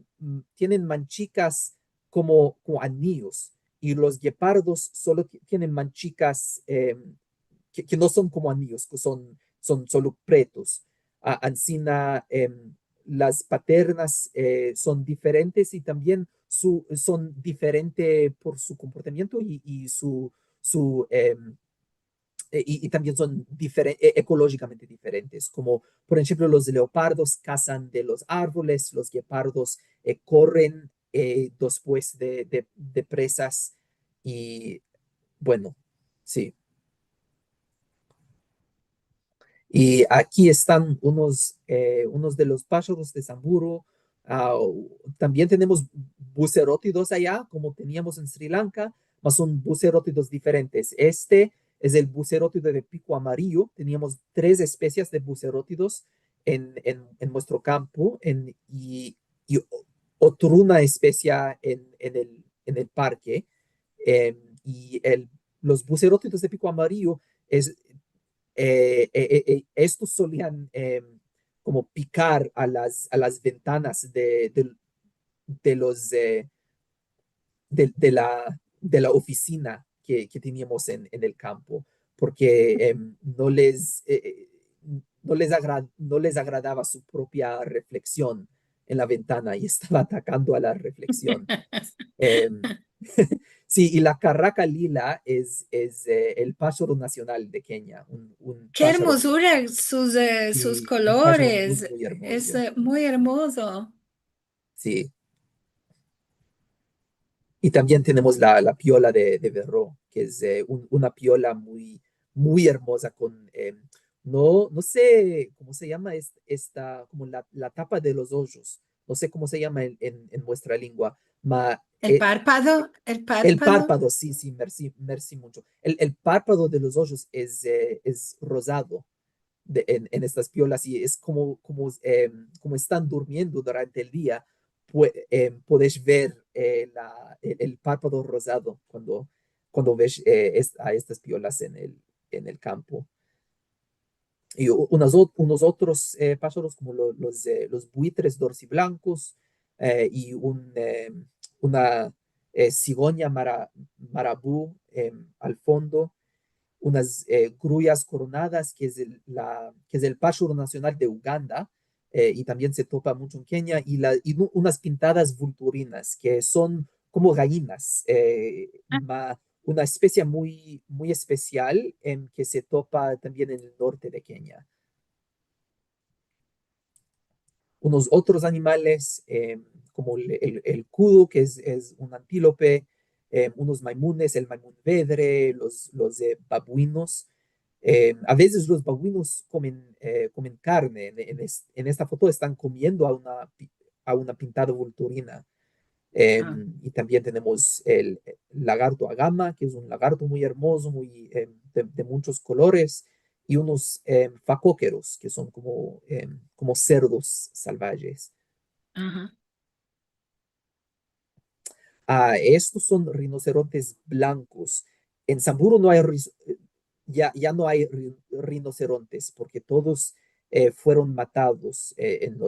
manchicas como anillos, y los guepardos solo tienen manchicas que no son como anillos, que son solo pretos. Ancina, las paternas son diferentes y también son diferentes por su comportamiento y también son ecológicamente diferentes, como por ejemplo los leopardos cazan de los árboles, los guepardos corren después de presas y bueno, sí. Y aquí están unos de los pájaros de Samburu. Ah, También tenemos bucerótidos allá, como teníamos en Sri Lanka, mas son bucerótidos diferentes. Este es el bucerótido de pico amarillo. Teníamos tres especies de bucerótidos en nuestro campo y otra una especie en el parque. Eh, y los bucerótidos de pico amarillo es, estos solían como picar a las ventanas de los, de la oficina que teníamos en el campo, porque no les agradaba su propia reflexión en la ventana y estaba atacando a la reflexión. Em, sí, y la carraca lila es el pájaro nacional de Kenia, un Qué pájaro, hermosura sus sí, un pájaro muy, colores. muy Es hermoso. muy hermoso. Sí. Y también tenemos la piola de Verró, que es una piola muy, muy hermosa no sé cómo se llama esta, como la tapa de los ojos, no sé cómo se llama en vuestra lengua, El párpado, el el párpado. párpado, sí, sí, merci mucho. El párpado de los ojos es rosado en estas piolas y es como están durmiendo durante el día, puedes ver el párpado rosado cuando ves a estas piolas en el campo. Y unos otros pájaros como los buitres dorsiblancos y una cigüeña marabú al fondo, unas grullas coronadas, que es el pájaro nacional de Uganda, y también se topa mucho en Kenia, y unas pintadas vulturinas, que son como gallinas, una especie muy, muy especial que se topa también en el norte de Kenia. Unos otros animales, como el kudu, que es un antílope, unos maimunes, el maimún vedre, los babuinos. A veces los babuinos comen carne. En esta foto están comiendo a una pintada vulturina. Ah, Y también tenemos el lagarto agama, que es un lagarto muy hermoso, de muchos colores, y unos facóqueros, que son como cerdos salvajes. ajá. Estos son rinocerontes blancos. En Samburu ya no hay rinocerontes porque todos fueron matados en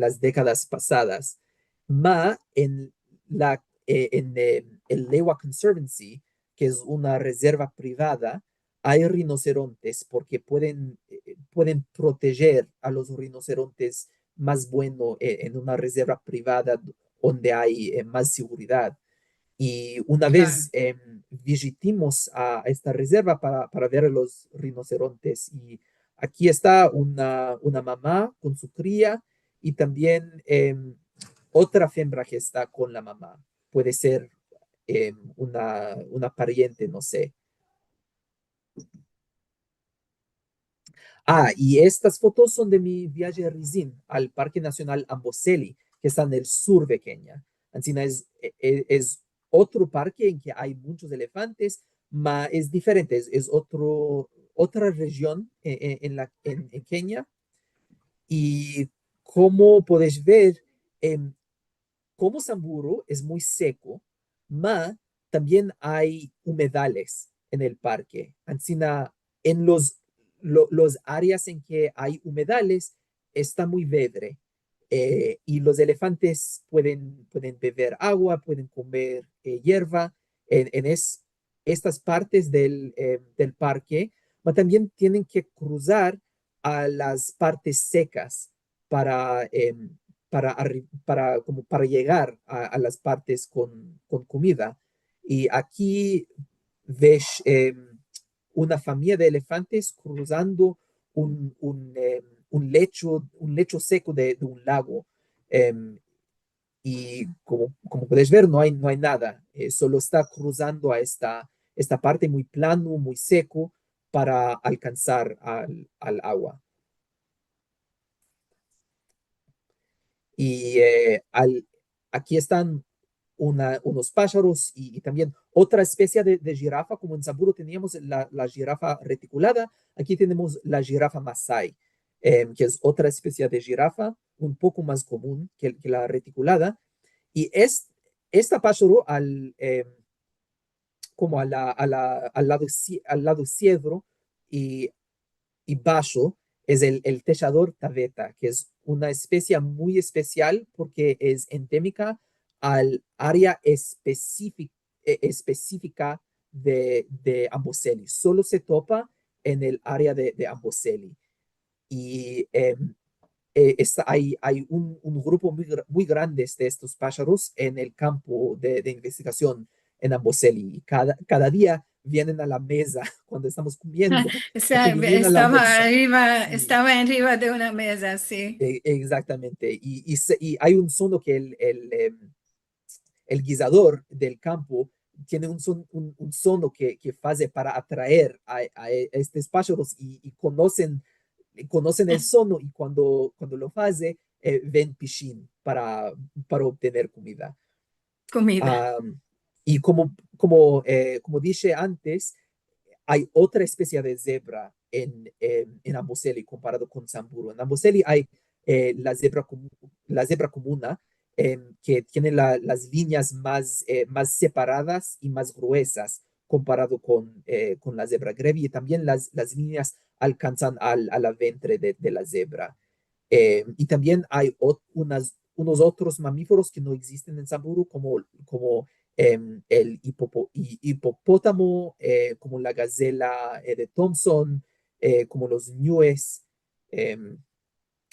las décadas pasadas. En el Lewa Conservancy, que es una reserva privada, hay rinocerontes porque pueden proteger a los rinocerontes más bueno en una reserva privada donde hay más seguridad. Y una Claro. vez visitamos a esta reserva para ver a los rinocerontes y aquí está una mamá con su cría y también otra hembra que está con la mamá. Puede ser una pariente, no sé. Y estas fotos son de mi viaje a Rizin, al Parque Nacional Amboseli, que está en el sur de Kenia. Encina es otro parque en que hay muchos elefantes, pero es diferente, es otra región en Kenia. Y como puedes ver, em, como Samburu es muy seco, también hay humedales en el parque. Encina, en los áreas en que hay humedales está muy verde, y los elefantes pueden beber agua, pueden comer hierba estas partes del parque, pero también tienen que cruzar a las partes secas para, como para llegar a las partes con comida. Y aquí ves una familia de elefantes cruzando un lecho seco de un lago. em, y como puedes ver, no hay nada, solo está cruzando a esta parte muy plano, muy seco, para alcanzar al agua. Y aquí están unos pájaros y también otra especie de jirafa, como en Samburu teníamos la jirafa reticulada, aquí tenemos la jirafa Masai, que es otra especie de jirafa un poco más común que la reticulada. Y esta pájaro como al lado izquierdo y, y bajo es el techador tabeta, que es una especie muy especial porque es endémica al área específica de Amboseli. Solo se topa en el área de Amboseli. Y hay un grupo muy grande de estos pájaros en el campo de investigación en Amboseli. Y cada día vienen a la mesa cuando estamos comiendo, vienen a la mesa. Sí, Estaba arriba de una mesa, sí. exactamente. Y hay un sonido que el guisador del campo tiene un sonido que hace para atraer a estos pájaros y conocen el sonido y cuando lo hace, ven pichín para obtener comida. Comida. Um, y como dije antes, hay otra especie de zebra en Amboseli comparado con Samburu. En Amboseli hay la zebra comuna, que tiene las líneas más separadas y más gruesas comparado con la zebra grevi, y también las líneas alcanzan a la ventre de la zebra. Y también hay unos otros mamíferos que no existen en Samburu, como el hipopótamo, como la gacela de Thompson, como los ñues. Eh,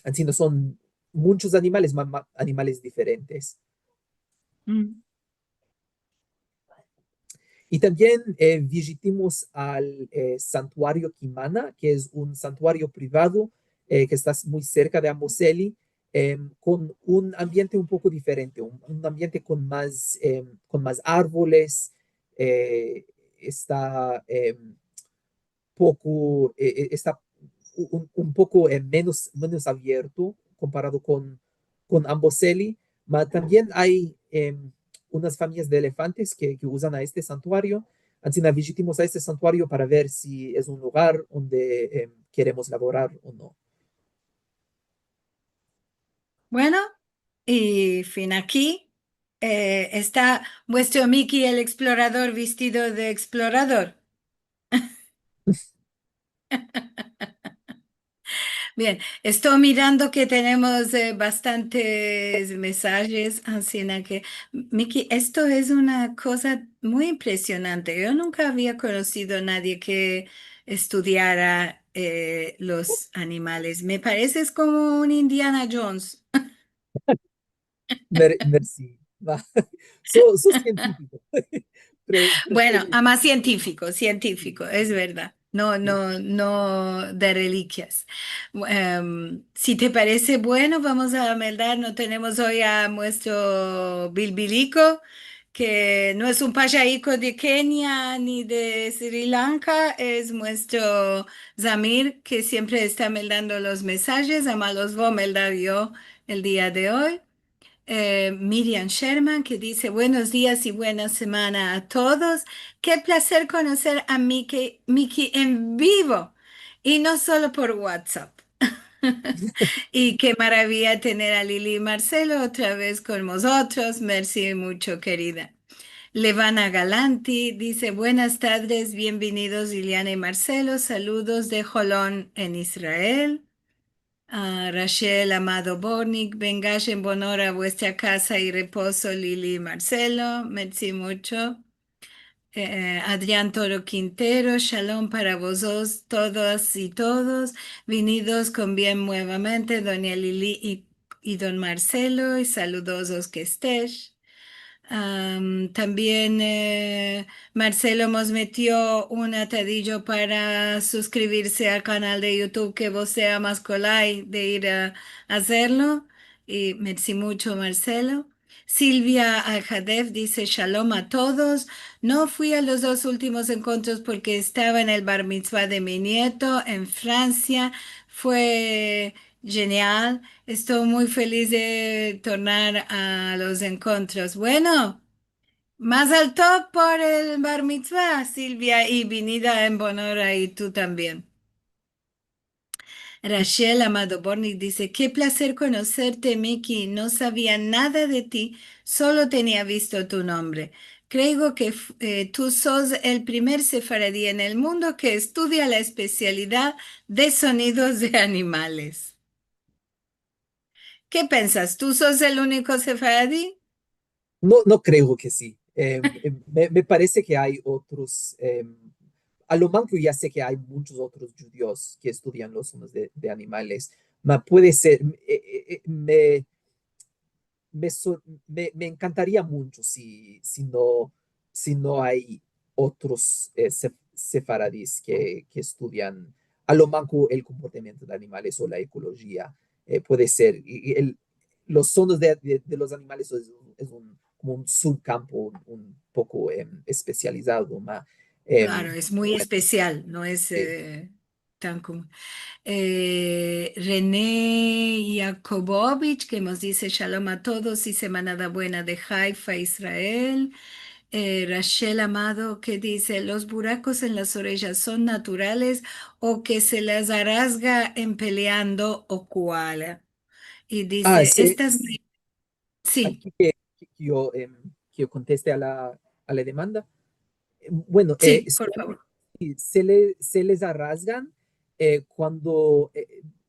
Así no son muchos animales, animales diferentes. Mm. Y también visitamos al santuario Kimana, que es un santuario privado que está muy cerca de Amboseli, con un ambiente un poco diferente, un ambiente con más árboles. Está está un poco menos abierto comparado con Amboseli. También hay unas familias de elefantes que usan a este santuario. Así que visitamos a este santuario para ver si es un lugar donde queremos laborar o no. Bueno, y fin aquí está vuestro Mickey el explorador vestido de explorador. Bien, estoy mirando que tenemos bastantes mensajes, así que, Miki, esto es una cosa muy impresionante. Yo nunca había conocido a nadie que estudiara los animales. Me pareces como un Indiana Jones. Merci. Va. Sos científico. Bueno, Prefieres. a más científico, Sí, científico, es verdad. No, sí. no, no de reliquias. Si te parece bueno, vamos a meldar. No tenemos hoy a nuestro Bilbilico, que no es un payaíco de Kenia ni de Sri Lanka, es nuestro Zamir, que siempre está meldando los mensajes. Además, los voy a meldar yo el día de hoy. Miriam Sherman, que dice buenos días y buena semana a todos. Qué placer conocer a Mickey en vivo y no solo por WhatsApp. Y qué maravilla tener a Lili y Marcelo otra vez con nosotros. Merci mucho, querida. Levana Galanti dice buenas tardes, bienvenidos Liliana y Marcelo. Saludos de Jolón en Israel. Rachel Amado Bornik, vengáis en honor a vuestra casa y reposo, Lili y Marcelo, merci mucho. Adrián Toro Quintero, shalom para vosotros, todas y todos, venidos con bien nuevamente, doña Lili y don Marcelo, y saludosos que estéis. También Marcelo nos metió un atadillo para suscribirse al canal de YouTube que vos sea más colay de ir a hacerlo. Y merci mucho, Marcelo. Silvia Aljadef dice shalom a todos. No fui a los dos últimos encuentros porque estaba en el bar mitzvah de mi nieto en Francia. Fue genial. Estoy muy feliz de tornar a los encuentros. Bueno. Más alto por el bar mitzvah, Silvia, y vinida en Bonora, y tú también. Rachel Amado Bornik dice, qué placer conocerte, Miki. No sabía nada de ti, solo tenía visto tu nombre. Creo que tú sos el primer sefaradí en el mundo que estudia la especialidad de sonidos de animales. ¿Qué piensas? ¿Tú sos el único sefaradí? No, no creo que sí. Me parece que hay otros, a lo manco ya sé que hay muchos otros judíos que estudian los sonidos de animales. Puede ser, me encantaría mucho si no hay otros sefaradís que estudian a lo manco el comportamiento de animales o la ecología. Puede ser. Los sonidos de los animales como un subcampo un poco especializado. Claro, es muy Bueno, especial, no es sí. tan común. René Yakubovich, que nos dice Shalom a todos y semana buena de Haifa, Israel. Rachel Amado, que dice, ¿los buracos en las orejas son naturales o que se las rasga en peleando o koala? Y Ah, dice, sí, sí, aquí que yo conteste a la demanda. Bueno, sí, por favor. sí, se les rasgan cuando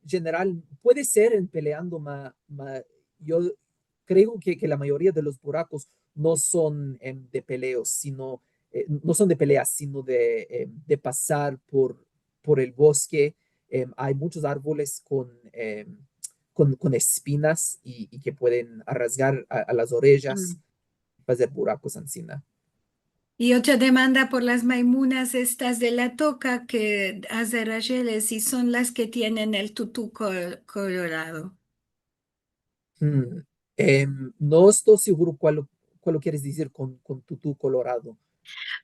general puede ser en peleando, yo creo que la mayoría de los buracos no son de peleos, sino no son de peleas, sino de pasar por el bosque. Hay muchos árboles con espinas y que pueden rasgar a las orejas, Mm. hacer buracos encima. Y otra demanda por las maimunas estas de la toca que hace Rayeles y son las que tienen el tutú colorado. Mm, no estoy seguro cuál lo quieres decir con tutú colorado.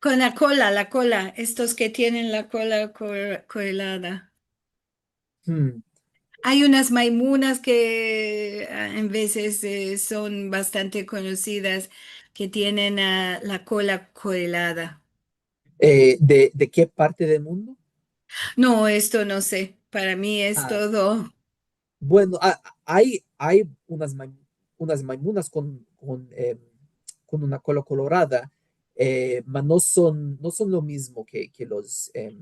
Con la cola, estos que tienen la cola colada. Mm, Hay unas maimunas que en veces son bastante conocidas que tienen la cola colada. de qué parte del mundo? No, esto no sé. Para mí es Ah, todo. bueno, hay unas maimunas con una cola colorada, mas no son lo mismo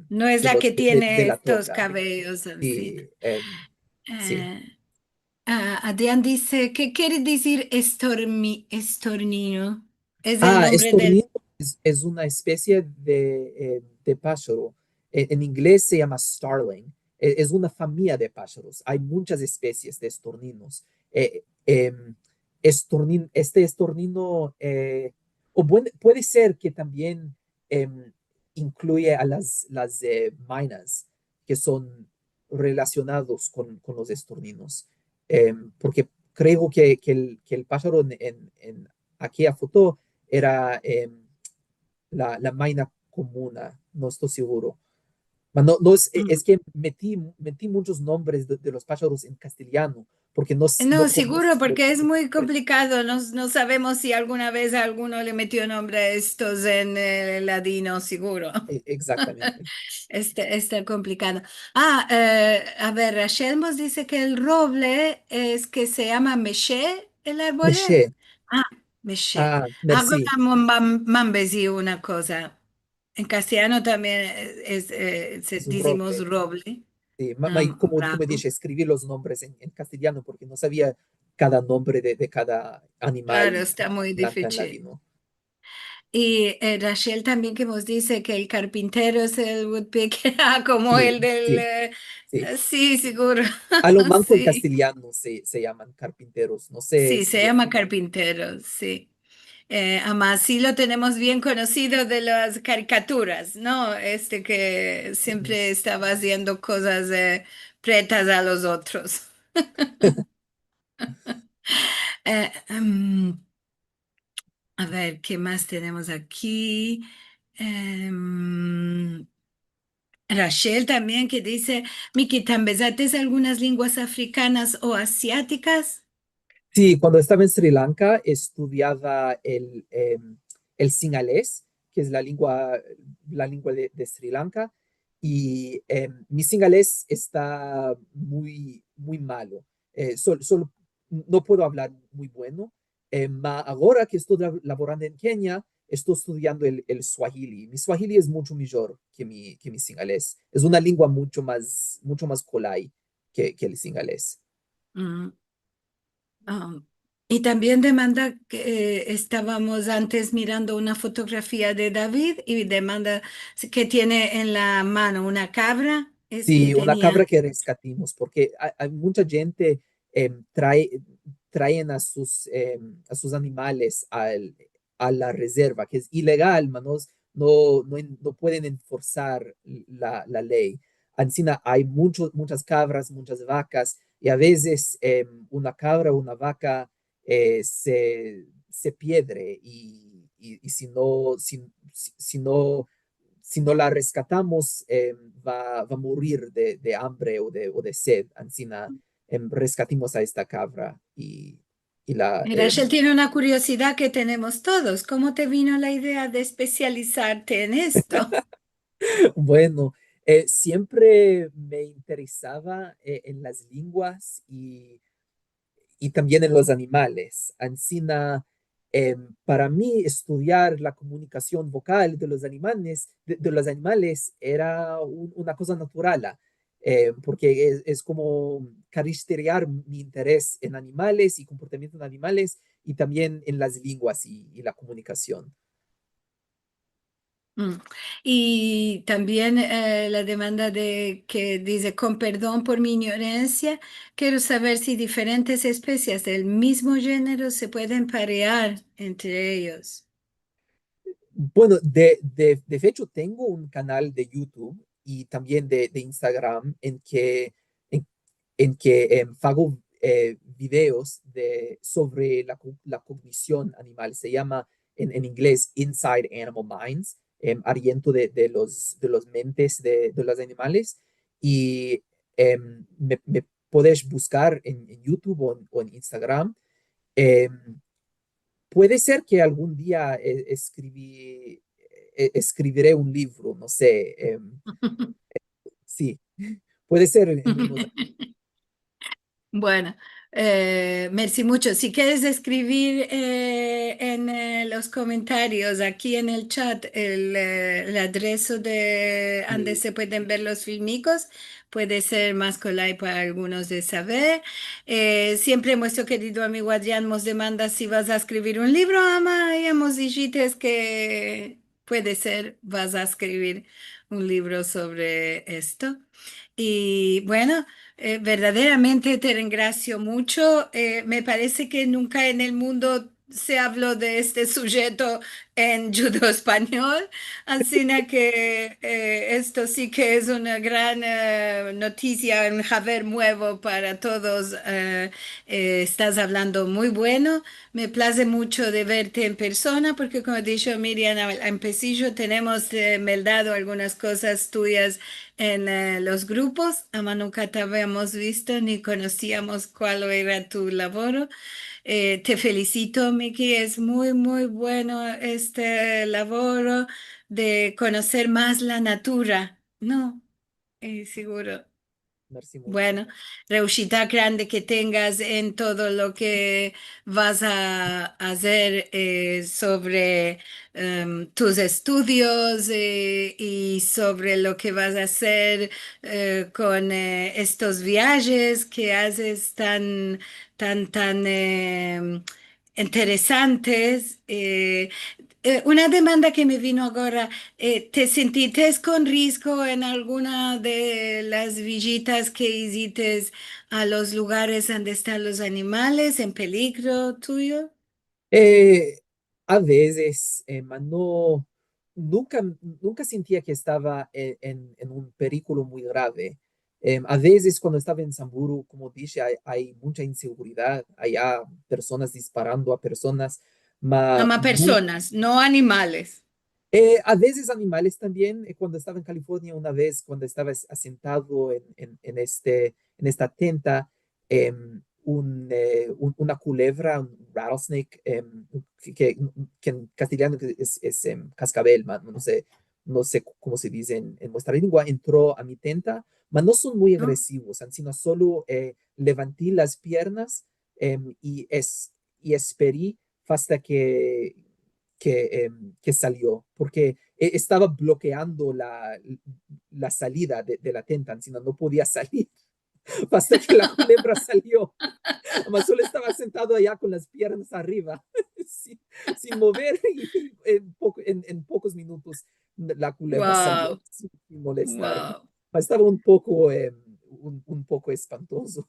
No es que la los que de tiene la estos toca. cabellos así. Sí, sí. Eh, Adrián dice, ¿qué quiere decir estornino? Es el nombre del... Estorninos es una especie de pájaro. En inglés se llama starling. Es una familia de pájaros. Hay muchas especies de estorninos. Este estornino, puede ser que también incluye a las mainas, que son relacionados con los estorninos. Porque creo que el pájaro en aquella foto era la maina comuna, no estoy seguro. No, no es que metí muchos nombres de los pájaros en castellano, porque no No, seguro, conozco porque es los muy nombres. complicado. No, no sabemos si alguna vez alguno le metió nombre a estos en ladino, seguro. Exactamente. Está complicado. A ver, Rachel nos dice que el roble es que se llama meché, el árbol. Meché. Ah, meché. Hago Merci. mambesí una cosa. En castellano también Es un decimos roble. roble. Sí, como Bravo. dije, escribí los nombres en castellano porque no sabía cada nombre de cada Claro, animal está muy planta en difícil. ladino. Y Rachel también que nos dice que el carpintero es el woodpecker, como Sí, el del... sí, sí. sí, seguro. A lo manco en Sí, castellano se llaman carpinteros. No sé sí, se si llama carpintero, sí. Además, sí lo tenemos bien conocido de las caricaturas, ¿no? Este que Ujú. siempre estaba haciendo cosas pretas a los otros. Eh, em, a ver, ¿qué más tenemos aquí? Em, Rachel también que dice, Miki, ¿tan besates algunas lenguas africanas o asiáticas? Sí, cuando estaba en Sri Lanka estudiaba el singalés, que es la lengua de Sri Lanka, y mi singalés está muy malo. Solo no puedo hablar muy bueno. Ahora que estoy laborando en Kenia, estoy estudiando el Swahili. Mi Swahili es mucho mejor que mi singalés. Es una lengua mucho más kolai que el singalés. Mm, ah, y también demanda que estábamos antes mirando una fotografía de David y demanda que tiene en la mano una cabra, es que Sí, una cabra tenía. que rescatimos, porque hay mucha gente traen a sus animales a la reserva, que es ilegal, manos, no pueden enforzar la ley. Encima hay muchas cabras, muchas vacas, y a veces una cabra o una vaca se pierde, y si no la rescatamos, va a morir de hambre o de sed. Encima, rescatimos a esta cabra y la... Rachel tiene una curiosidad que tenemos todos. ¿Cómo te vino la idea de especializarte en esto? bueno, siempre me interesaba en las lenguas y también en los animales. Encima, para mí, estudiar la comunicación vocal de los animales era una cosa natural, porque es como caracterizar mi interés en animales y comportamiento en animales y también en las lenguas y la comunicación. Mm. Y también la demanda de que dice, con perdón por mi ignorancia, quiero saber si diferentes especies del mismo género se pueden parear entre ellos. Bueno, de hecho, tengo un canal de YouTube y también de Instagram en, en que hago videos sobre la cognición animal. Se llama en inglés Inside Animal Minds, ariento de los mentes de los animales. Y me puedes buscar en YouTube o en Instagram. Em, Puede ser que algún día escribiré un libro, no sé. Sí, puede ser en unos años. Bueno, merci mucho. Si quieres escribir en los comentarios, aquí en el chat, el adreso de donde Sí, se pueden ver los filmicos, puede ser más colay para algunos de saber. Siempre nuestro querido amigo Adrián nos demanda si vas a escribir un libro, ama, y hemos dicho que puede ser, vas a escribir un libro sobre esto. Y bueno. Verdaderamente te ringracio mucho. Me parece que nunca en el mundo se habló de este sujeto en judo español, así que esto sí que es una gran noticia, un haber nuevo para todos. Estás hablando muy bueno. Me place mucho de verte en persona porque como he dicho Miriam en Pesillo tenemos meldado algunas cosas tuyas en los grupos, ama nunca te habíamos visto ni conocíamos cuál era tu labor. Te felicito, Miki, es muy bueno este labor de conocer más la natura, ¿no? Seguro. merci mucho. Bueno, reushita grande que tengas en todo lo que vas a hacer sobre tus estudios y sobre lo que vas a hacer con estos viajes que haces tan interesantes. Una demanda que me vino ahora. ¿Te sentiste con riesgo en alguna de las visitas que hiciste a los lugares donde están los animales en peligro tuyo? Eh, a veces, no, nunca sentía que estaba en un peligro muy grave. A veces cuando estaba en Samburu, como dije, hay mucha inseguridad, hay personas disparando a personas, ma, Ama personas, no animales. A veces animales también. Cuando estaba en California, una vez, cuando estaba asentado en esta tenta, una culebra, un rattlesnake, que en castellano es cascabel, no sé cómo se dice en vuestra lengua, entró a mi tenta, pero no son muy ¿no? agresivos, sino solo levanté las piernas y esperé hasta que salió, porque estaba bloqueando la salida de la tenta, sino no podía salir hasta que la culebra salió. Además, solo estaba sentado allá con las piernas arriba, sin, sin mover, y en pocos minutos la culebra salió Wow, sin molestarme. wow. Estaba un poco espantoso.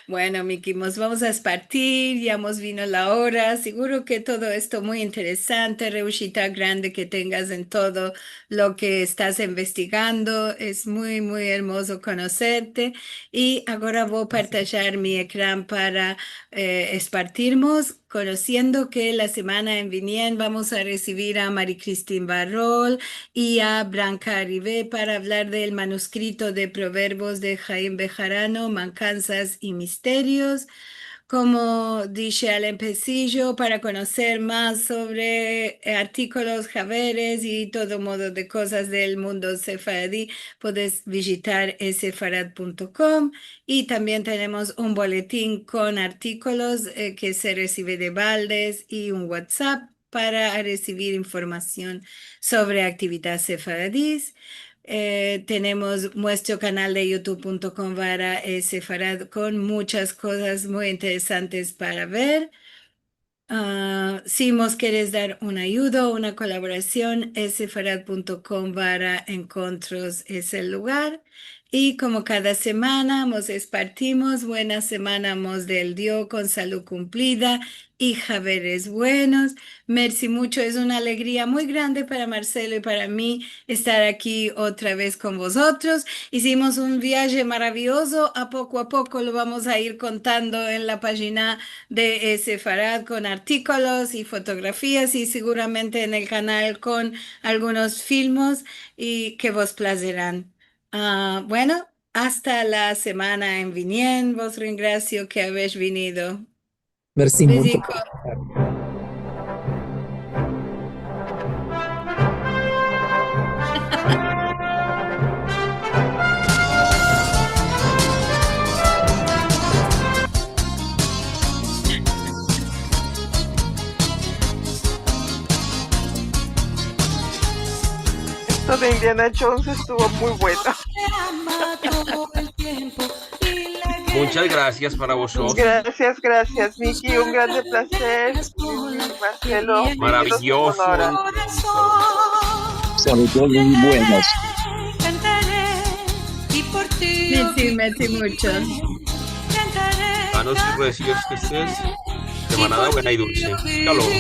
Bueno, Miki, nos vamos a partir, ya hemos vino la hora. Seguro que todo esto muy interesante, reushita grande que tengas en todo lo que estás investigando. Es muy, muy hermoso conocerte. Y ahora voy a Gracias. partillar mi ecrán para espartirnos, conociendo que la semana en Vinien vamos a recibir a Marie Christine Barrol y a Branca Arribé para hablar del manuscrito de Proverbios de Jaime Bejarano, Mancanzas y Misterios. Como dije al empecillo, para conocer más sobre artículos, javeres y todo modo de cosas del mundo sefaradí, puedes visitar sefarad.com y también tenemos un boletín con artículos que se recibe de Valdes y un WhatsApp para recibir información sobre actividad sefaradís. Tenemos nuestro canal de youtube.com para Sefarad con muchas cosas muy interesantes para ver. Si nos quieres dar una ayuda o una colaboración, sefarad.com para encontros es el lugar. Y como cada semana nos espartimos, buena semana mos del Dios con salud cumplida y javeres buenos. Merci mucho, es una alegría muy grande para Marcelo y para mí estar aquí otra vez con vosotros. Hicimos un viaje maravilloso, a poco lo vamos a ir contando en la página de Sefarad con artículos y fotografías y seguramente en el canal con algunos filmos y que vos placerán. Bueno, hasta la semana en Vinien, vos ringracio que habéis venido. Merci mucho Besico. por invitarme. Esto de Indiana Jones estuvo muy bueno. Muchas gracias para vosotros. Gracias, Miki. Un grande placer. Marcelo, bienvenidos a Maravilloso. Sonora. Sobre todo muy buenas. Merci mucho. Sanos y recios que estés. Semanada buena y dulce. Hasta luego.